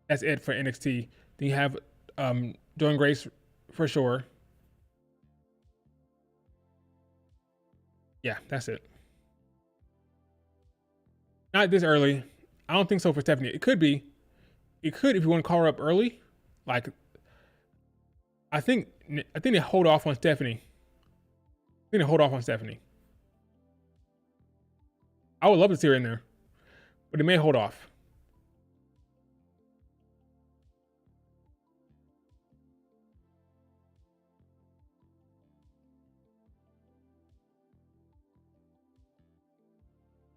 That's it for NXT. Then you have Jordan Grace for sure. Yeah, that's it. Not this early. I don't think so for Stephanie. It could be. It could if you want to call her up early. Like, I think they hold off on Stephanie. I would love to see her in there, but they may hold off.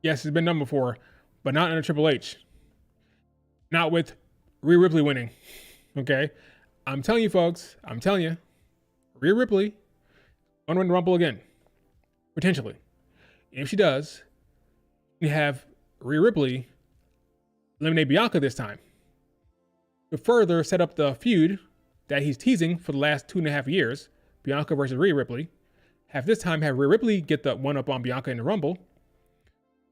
Yes, it's been done before, but not under Triple H. Not with Rhea Ripley winning. Okay? I'm telling you, folks. Rhea Ripley gonna win the Rumble again. Potentially. And if she does, you have Rhea Ripley eliminate Bianca this time. To further set up the feud that he's teasing for the last 2.5 years, Bianca versus Rhea Ripley. Have Rhea Ripley get the one up on Bianca in the Rumble.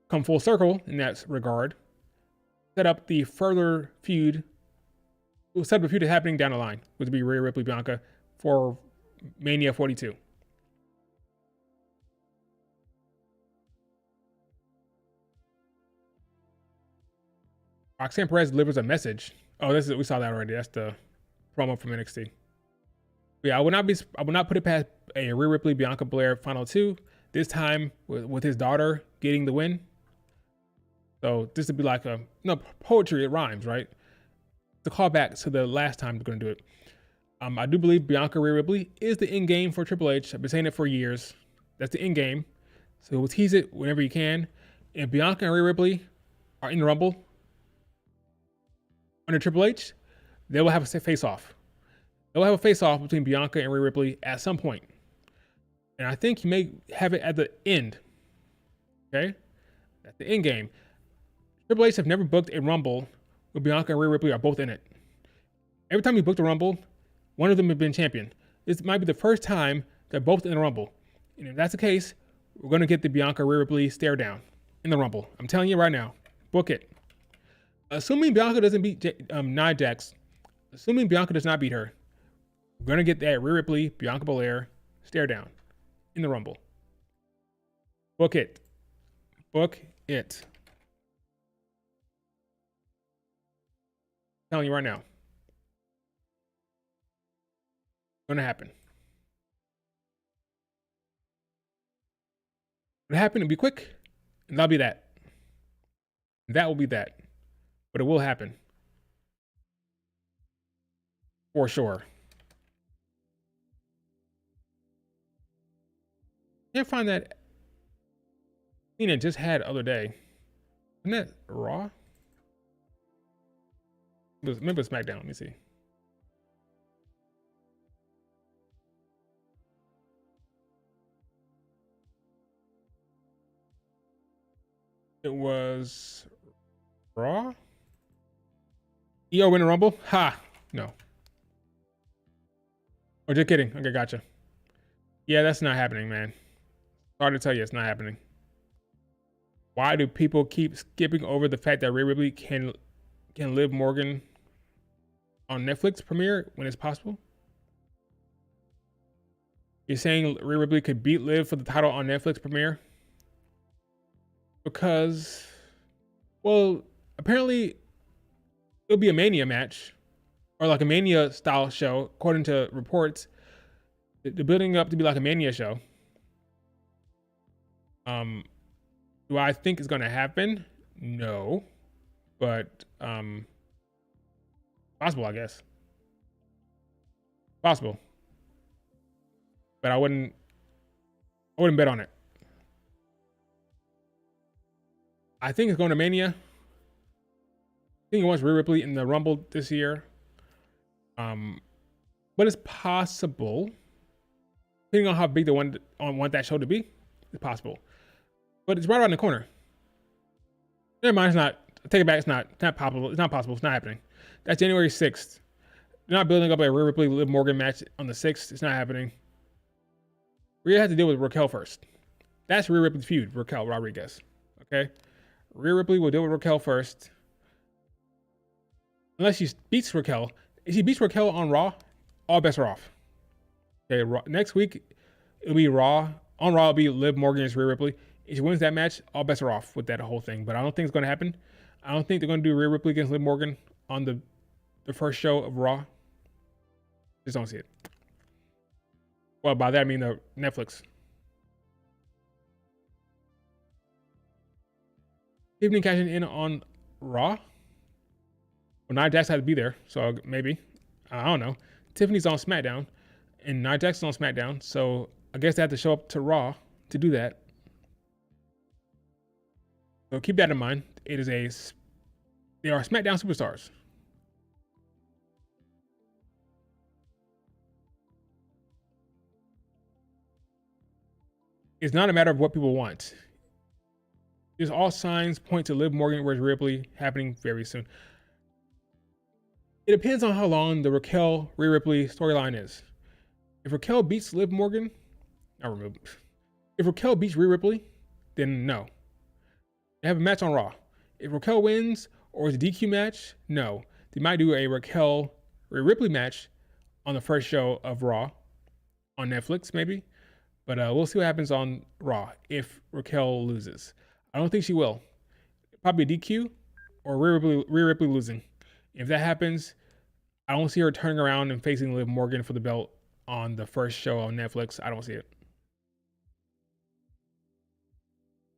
Come full circle in that regard. Set up the further feud. We'll set up a feud that's happening down the line, which would be Rhea Ripley Bianca for Mania 42. Roxanne Perez delivers a message. Oh, we saw that already. That's the promo from NXT. But yeah, I would not put it past a Rhea Ripley Bianca Belair final two. This time with his daughter getting the win. So this would be like poetry. It rhymes, right? To call back to the last time they're going to do it. I do believe Bianca Rhea Ripley is the end game for Triple H. I've been saying it for years. That's the end game. So we'll tease it whenever you can. If Bianca and Rhea Ripley are in the Rumble under Triple H, they will have a face-off. They'll have a face-off between Bianca and Rhea Ripley at some point. And I think you may have it at the end. Okay? At the end game. Triple H have never booked a Rumble where Bianca and Rhea Ripley are both in it. Every time you booked a Rumble, one of them has been champion. This might be the first time they're both in the Rumble. And if that's the case, we're going to get the Bianca Rhea Ripley stare down in the Rumble. I'm telling you right now. Book it. Assuming Bianca doesn't beat Nia Jax, assuming Bianca does not beat her, we're going to get that Rhea Ripley, Bianca Belair stare down in the Rumble. Book it. Book it. I'm telling you right now. It's going to happen. It'll happen. It'll be quick, and that'll be that. That will be that. But it will happen. For sure. Can't find that scene it just had the other day. Isn't that Raw? Maybe it was Smackdown. Let me see. It was Raw? Io win the Rumble? Ha! No. Oh, just kidding. Okay, gotcha. Yeah, that's not happening, man. Hard to tell you, it's not happening. Why do people keep skipping over the fact that Rhea Ripley can Liv Morgan on Netflix premiere when it's possible? You're saying Rhea Ripley could beat Liv for the title on Netflix premiere? Because, well, apparently it'll be a Mania match or like a Mania style show, according to reports. They're building up to be like a Mania show. Do I think it's gonna happen? No, but possible, I guess. Possible, but I wouldn't bet on it. I think it's going to Mania. I think it wants Rhea Ripley in the Rumble this year. But it's possible, depending on how big they want that show to be. It's possible, but it's right around the corner. Never mind, it's not. I take it back. It's not possible. It's not possible. It's not happening. That's January 6th. They're not building up a Rhea Ripley Liv Morgan match on the 6th. It's not happening. Rhea has to deal with Raquel first. That's Rhea Ripley's feud, Raquel Rodriguez. Okay? Rhea Ripley will deal with Raquel first. Unless she beats Raquel. If she beats Raquel on Raw, all bets are off. Okay, next week, it'll be Raw. On Raw, it'll be Liv Morgan against Rhea Ripley. If she wins that match, all bets are off with that whole thing. But I don't think it's going to happen. I don't think they're going to do Rhea Ripley against Liv Morgan on the first show of Raw. Just don't see it. Well, by that I mean the Netflix. Tiffany cashing in on Raw. Well, Nia Jax had to be there, so maybe. I don't know. Tiffany's on SmackDown, and Nia Jax is on SmackDown, so I guess they have to show up to Raw to do that. So keep that in mind. They are SmackDown superstars. It's not a matter of what people want. There's all signs point to Liv Morgan versus Ripley happening very soon. It depends on how long the Raquel Rhea Ripley storyline is. If Raquel beats Liv Morgan, if Raquel beats Rhea Ripley, then no. They have a match on Raw. If Raquel wins or it's a DQ match, no. They might do a Raquel Rhea Ripley match on the first show of Raw on Netflix, maybe. But we'll see what happens on Raw if Raquel loses. I don't think she will. Probably DQ or Rhea Ripley losing. If that happens, I don't see her turning around and facing Liv Morgan for the belt on the first show on Netflix. I don't see it.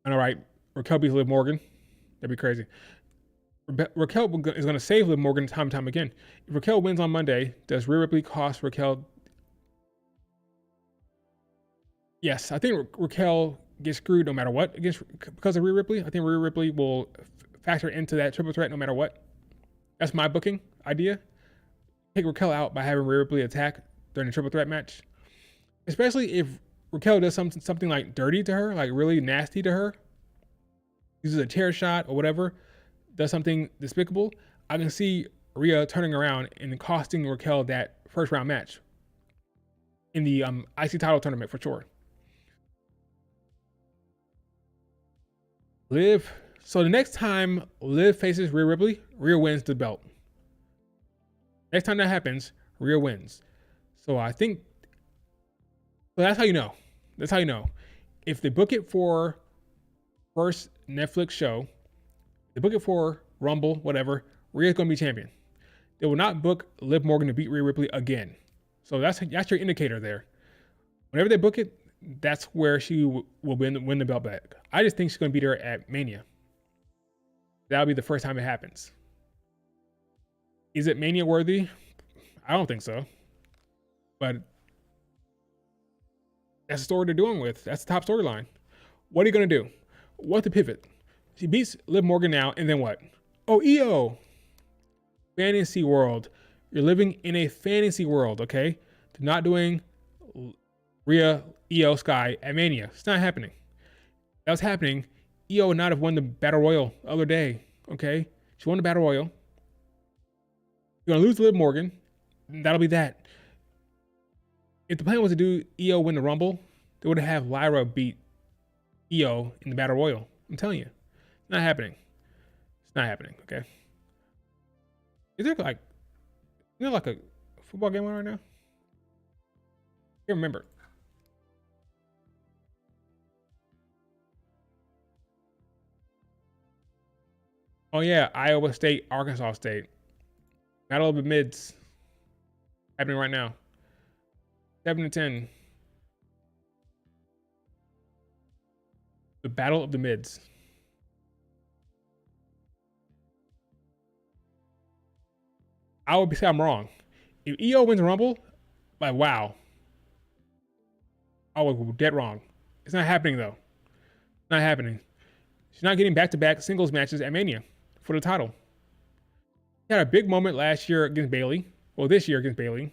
All right, Raquel beats Liv Morgan. That'd be crazy. Raquel is going to save Liv Morgan time and time again. If Raquel wins on Monday, does Rhea Ripley cost Raquel? Yes, I think Raquel gets screwed no matter what because of Rhea Ripley. I think Rhea Ripley will factor into that triple threat no matter what. That's my booking idea. Take Raquel out by having Rhea Ripley attack during the triple threat match. Especially if Raquel does something like dirty to her, like really nasty to her, uses a chair shot or whatever, does something despicable, I can see Rhea turning around and costing Raquel that first round match in the IC title tournament for sure. Liv. So the next time Liv faces Rhea Ripley, Rhea wins the belt. Next time that happens, Rhea wins. So I think, so that's how you know. That's how you know. If they book it for first Netflix show, they book it for Rumble, whatever, Rhea's going to be champion. They will not book Liv Morgan to beat Rhea Ripley again. So that's your indicator there. Whenever they book it, that's where she will win the belt back. I just think she's going to beat her at Mania. That'll be the first time it happens. Is it Mania worthy? I don't think so. But that's the story they're doing with. That's the top storyline. What are you going to do? What to pivot? She beats Liv Morgan now, and then what? Oh, EO. Fantasy world. You're living in a fantasy world, okay? They're not doing Rhea, EO, Sky at Mania. It's not happening. If that was happening, EO would not have won the Battle Royal the other day, okay? She won the Battle Royal. You're going to lose Liv Morgan. That'll be that. If the plan was to do Io win the Rumble, they would have Lyra beat Io in the Battle Royal. I'm telling you, it's not happening. It's not happening. Okay. Is there like a football game on right now? I can't remember. Oh yeah, Iowa State, Arkansas State. Battle of the Mids. Happening right now. 7-10. The Battle of the Mids. I would say I'm wrong. If Io wins the Rumble, like wow. I was dead wrong. It's not happening though. Not happening. She's not getting back-to-back singles matches at Mania for the title. She had a big moment last year against Bayley. Well, this year against Bayley.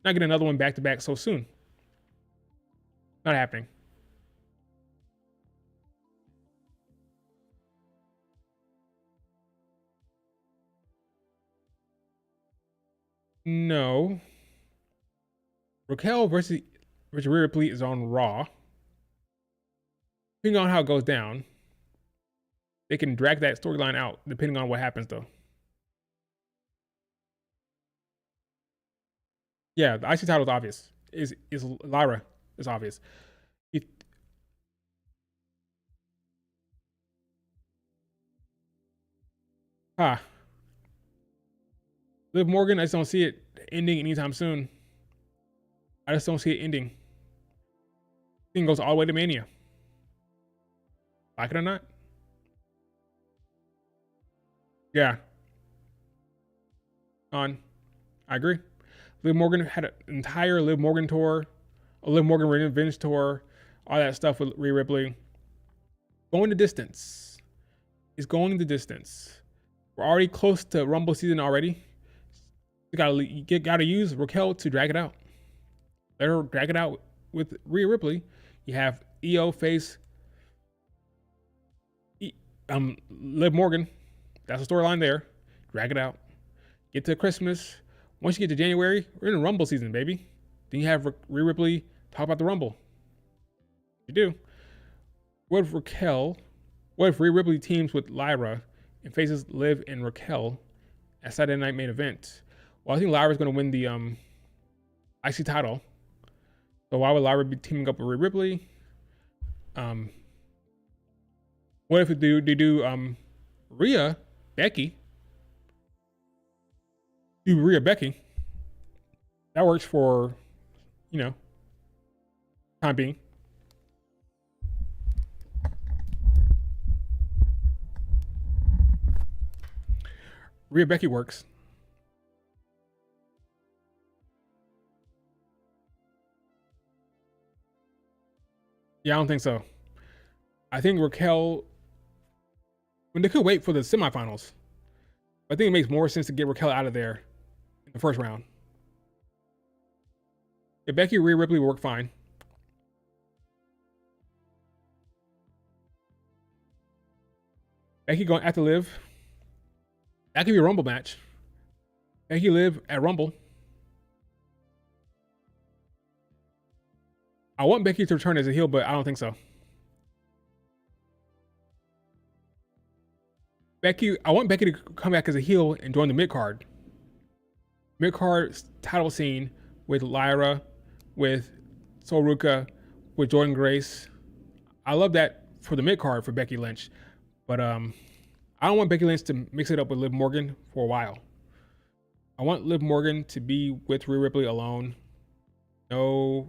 Not getting another one back-to-back so soon. Not happening. No. Raquel versus Rhea Ripley is on Raw. Depending on how it goes down, they can drag that storyline out depending on what happens, though. Yeah, the IC title is obvious. Is Lyra is obvious. Liv Morgan, I just don't see it ending anytime soon. I just don't see it ending. Thing goes all the way to Mania. Like it or not? Yeah. I agree. Liv Morgan had an entire Liv Morgan tour, a Liv Morgan Revenge tour, all that stuff with Rhea Ripley. Going the distance. It's going the distance. We're already close to Rumble season already. You gotta use Raquel to drag it out. Let her drag it out with Rhea Ripley. You have Io face Liv Morgan. That's a storyline there. Drag it out. Get to Christmas. Once you get to January, we're in a Rumble season, baby. Then you have Rhea Ripley talk about the Rumble. You do. What if Rhea Ripley teams with Lyra and faces Liv and Raquel at Saturday Night Main Event? Well, I think Lyra's going to win the IC title. So why would Lyra be teaming up with Rhea Ripley? What if they do Rhea, Becky? Do Rhea, Becky. That works for, time being. Rhea, Becky works. Yeah, I don't think so. I think Raquel, when they could wait for the semifinals, I think it makes more sense to get Raquel out of there in the first round. If Becky Rhea Ripley will work fine. Becky going to Liv. That could be a Rumble match. Becky Liv at Rumble. I want Becky to return as a heel, but I don't think so. I want Becky to come back as a heel and join the mid-card. Mid-card title scene with Lyra, with Soruka, with Jordan Grace. I love that for the mid-card for Becky Lynch. But I don't want Becky Lynch to mix it up with Liv Morgan for a while. I want Liv Morgan to be with Rhea Ripley alone. No,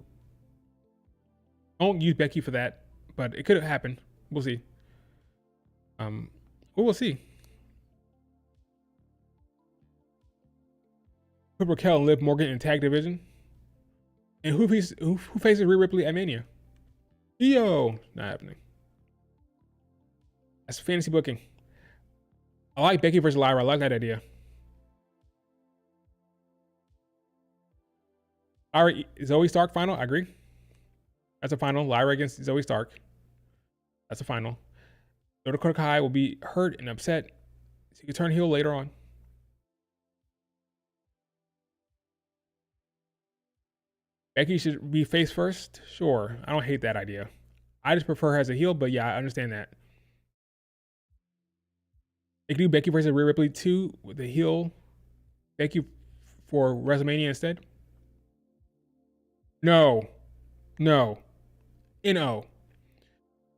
don't use Becky for that, but it could happen. We'll see. We'll see. Put Raquel and Liv Morgan in tag division. And who faces Rhea Ripley at Mania? Io. Not happening. That's fantasy booking. I like Becky versus Lyra. I like that idea. Lyra, Zoe Stark final. I agree. That's a final. Lyra against Zoe Stark. That's a final. Dakota Kai will be hurt and upset. She can turn heel later on. Becky should be face first? Sure. I don't hate that idea. I just prefer her as a heel, but yeah, I understand that. They could do Becky versus Rhea Ripley 2 with the heel Becky for WrestleMania instead. No. No. No.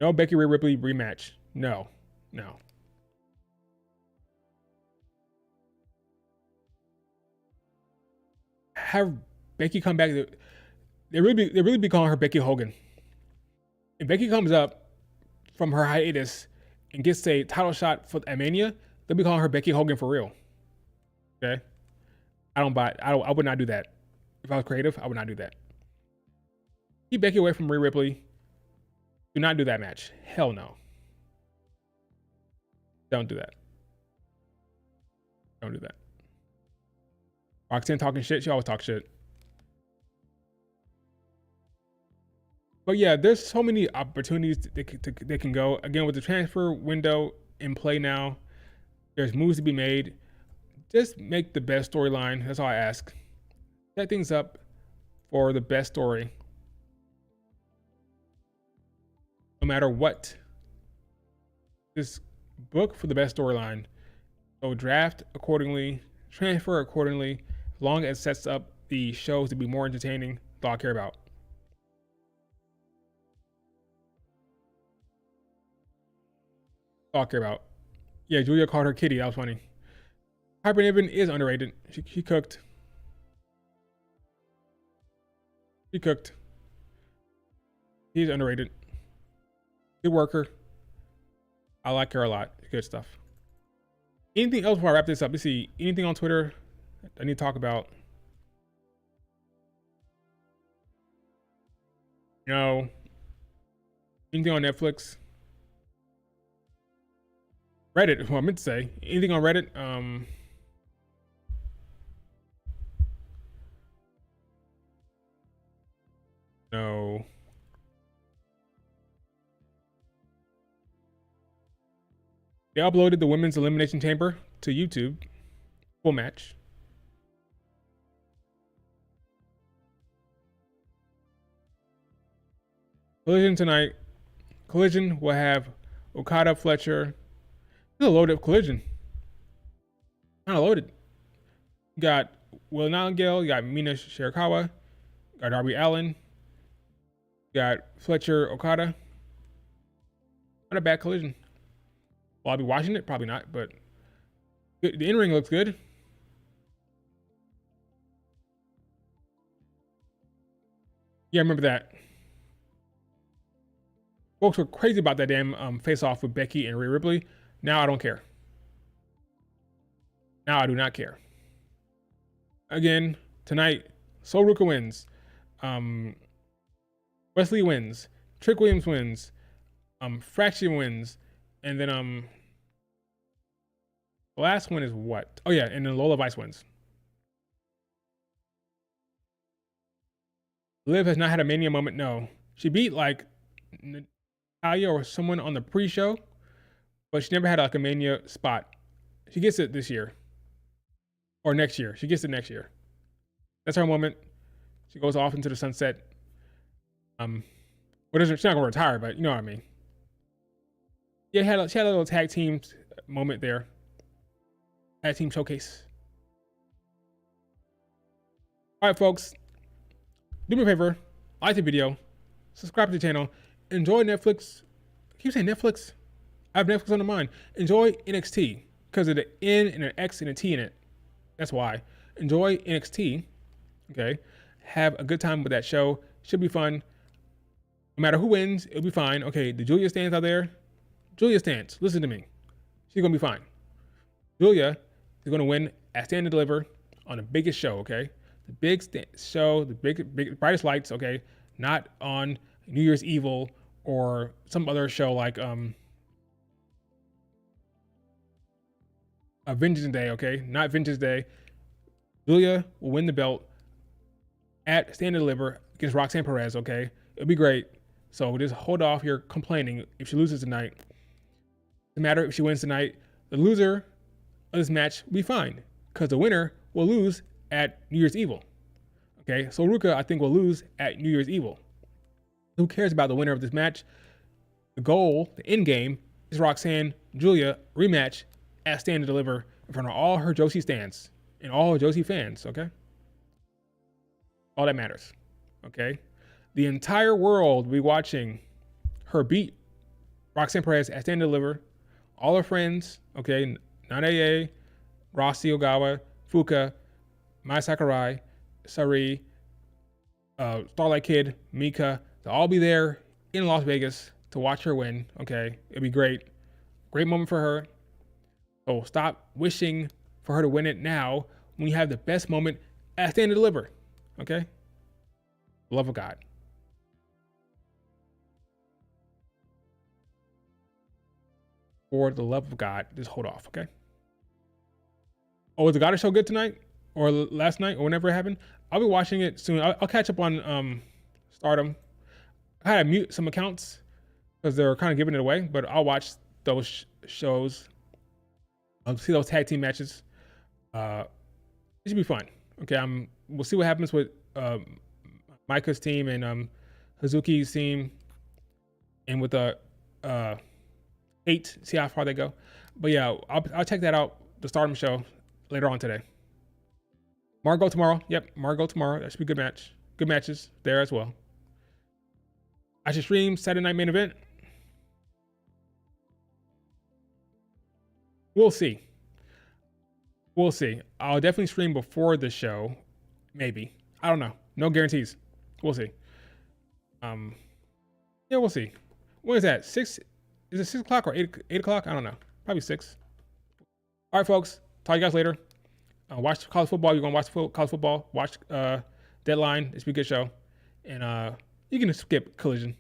No Becky Rhea Ripley rematch. No. No. Have Becky come back. They really be calling her Becky Hogan. If Becky comes up from her hiatus and gets a title shot for Mania, they'll be calling her Becky Hogan for real. Okay? I don't buy it. I would not do that. If I was creative, I would not do that. Keep Becky away from Rhea Ripley. Do not do that match. Hell no. Don't do that. Don't do that. Roxanne talking shit. She always talks shit. But yeah, there's so many opportunities that can go. Again, with the transfer window in play now, there's moves to be made. Just make the best storyline. That's all I ask. Set things up for the best story. No matter what. Just book for the best storyline. So draft accordingly, transfer accordingly, as long as it sets up the shows to be more entertaining. That's all I care about. All I care about. Yeah, Julia called her kitty. That was funny. Piper Niven is underrated. She cooked. She cooked. She's underrated. Good worker. I like her a lot. Good stuff. Anything else before I wrap this up? Let's see. Anything on Twitter I need to talk about? No. Anything on Netflix? Reddit is what I meant to say. Anything on Reddit? No. They uploaded the Women's Elimination Chamber to YouTube. Full match. Collision tonight. Collision will have Okada, Fletcher. This is a loaded Collision. Kind of loaded. You got Will Nightingale. You got Mina Shirakawa. You got Darby Allin. You got Fletcher, Okada. Not a bad Collision. Will I be watching it? Probably not, but the in-ring looks good. Yeah, I remember that. Folks were crazy about that damn face-off with Becky and Rhea Ripley. Now I don't care. Now I do not care. Again, tonight, Sol Ruka wins. Wesley wins. Trick Williams wins. Fraction wins. And then the last one is what? Oh yeah, and then Lola Vice wins. Liv has not had a Mania moment. No, she beat like Natalia or someone on the pre-show, but she never had like a Mania spot. She gets it this year or next year. She gets it next year. That's her moment. She goes off into the sunset. She's not gonna retire, but you know what I mean. Yeah, she had a little tag team moment there. Tag team showcase. All right, folks. Do me a favor. Like the video. Subscribe to the channel. Enjoy Netflix. I keep saying Netflix. I have Netflix on the mind. Enjoy NXT because of the N and an X and a T in it. That's why. Enjoy NXT. Okay. Have a good time with that show. Should be fun. No matter who wins, it'll be fine. Okay, the Julia stands out there. Julia stands. Listen to me. She's going to be fine. Julia is going to win at Stand and Deliver on the biggest show, okay? The big show, the big brightest lights, okay? Not on New Year's Evil or some other show like Vengeance Day, okay? Not Vengeance Day. Julia will win the belt at Stand and Deliver against Roxanne Perez, okay? It'll be great. So just hold off your complaining if she loses tonight. Doesn't matter if she wins tonight. The loser of this match will be fine because the winner will lose at New Year's Evil. Okay, so Ruka, I think, will lose at New Year's Evil. Who cares about the winner of this match? The goal, the end game, is Roxanne Julia rematch at Stand and Deliver in front of all her Josie stands and all Josie fans, okay? All that matters, okay? The entire world will be watching her beat Roxanne Perez at Stand and Deliver. All her friends, okay? Nanae, Rossi Ogawa, Fuka, Mai Sakurai, Sari, Starlight Kid, Mika, they'll all be there in Las Vegas to watch her win, okay? It'll be great. Great moment for her. So stop wishing for her to win it now when you have the best moment at Stand and Deliver, okay? Love of God. For the love of God, just hold off, okay? Oh, was the Goddess show good tonight? Or last night? Or whenever it happened? I'll be watching it soon. I'll catch up on Stardom. I had to mute some accounts because they're kind of giving it away, but I'll watch those shows. I'll see those tag team matches. It should be fun. Okay, we'll see what happens with Micah's team and Hazuki's team, and with the 8, see how far they go. But yeah, I'll check that out, the Stardom show, later on today. Margot tomorrow. Yep, Margot tomorrow. That should be a good match. Good matches there as well. I should stream Saturday Night Main Event. We'll see. We'll see. I'll definitely stream before the show. Maybe. I don't know. No guarantees. We'll see. Yeah, we'll see. When is that? 6? Is it 6 o'clock or 8 o'clock? I don't know. Probably 6. All right, folks. Talk to you guys later. Watch college football. You're going to watch college football. Watch Deadline. It's a good show. And you can skip Collision.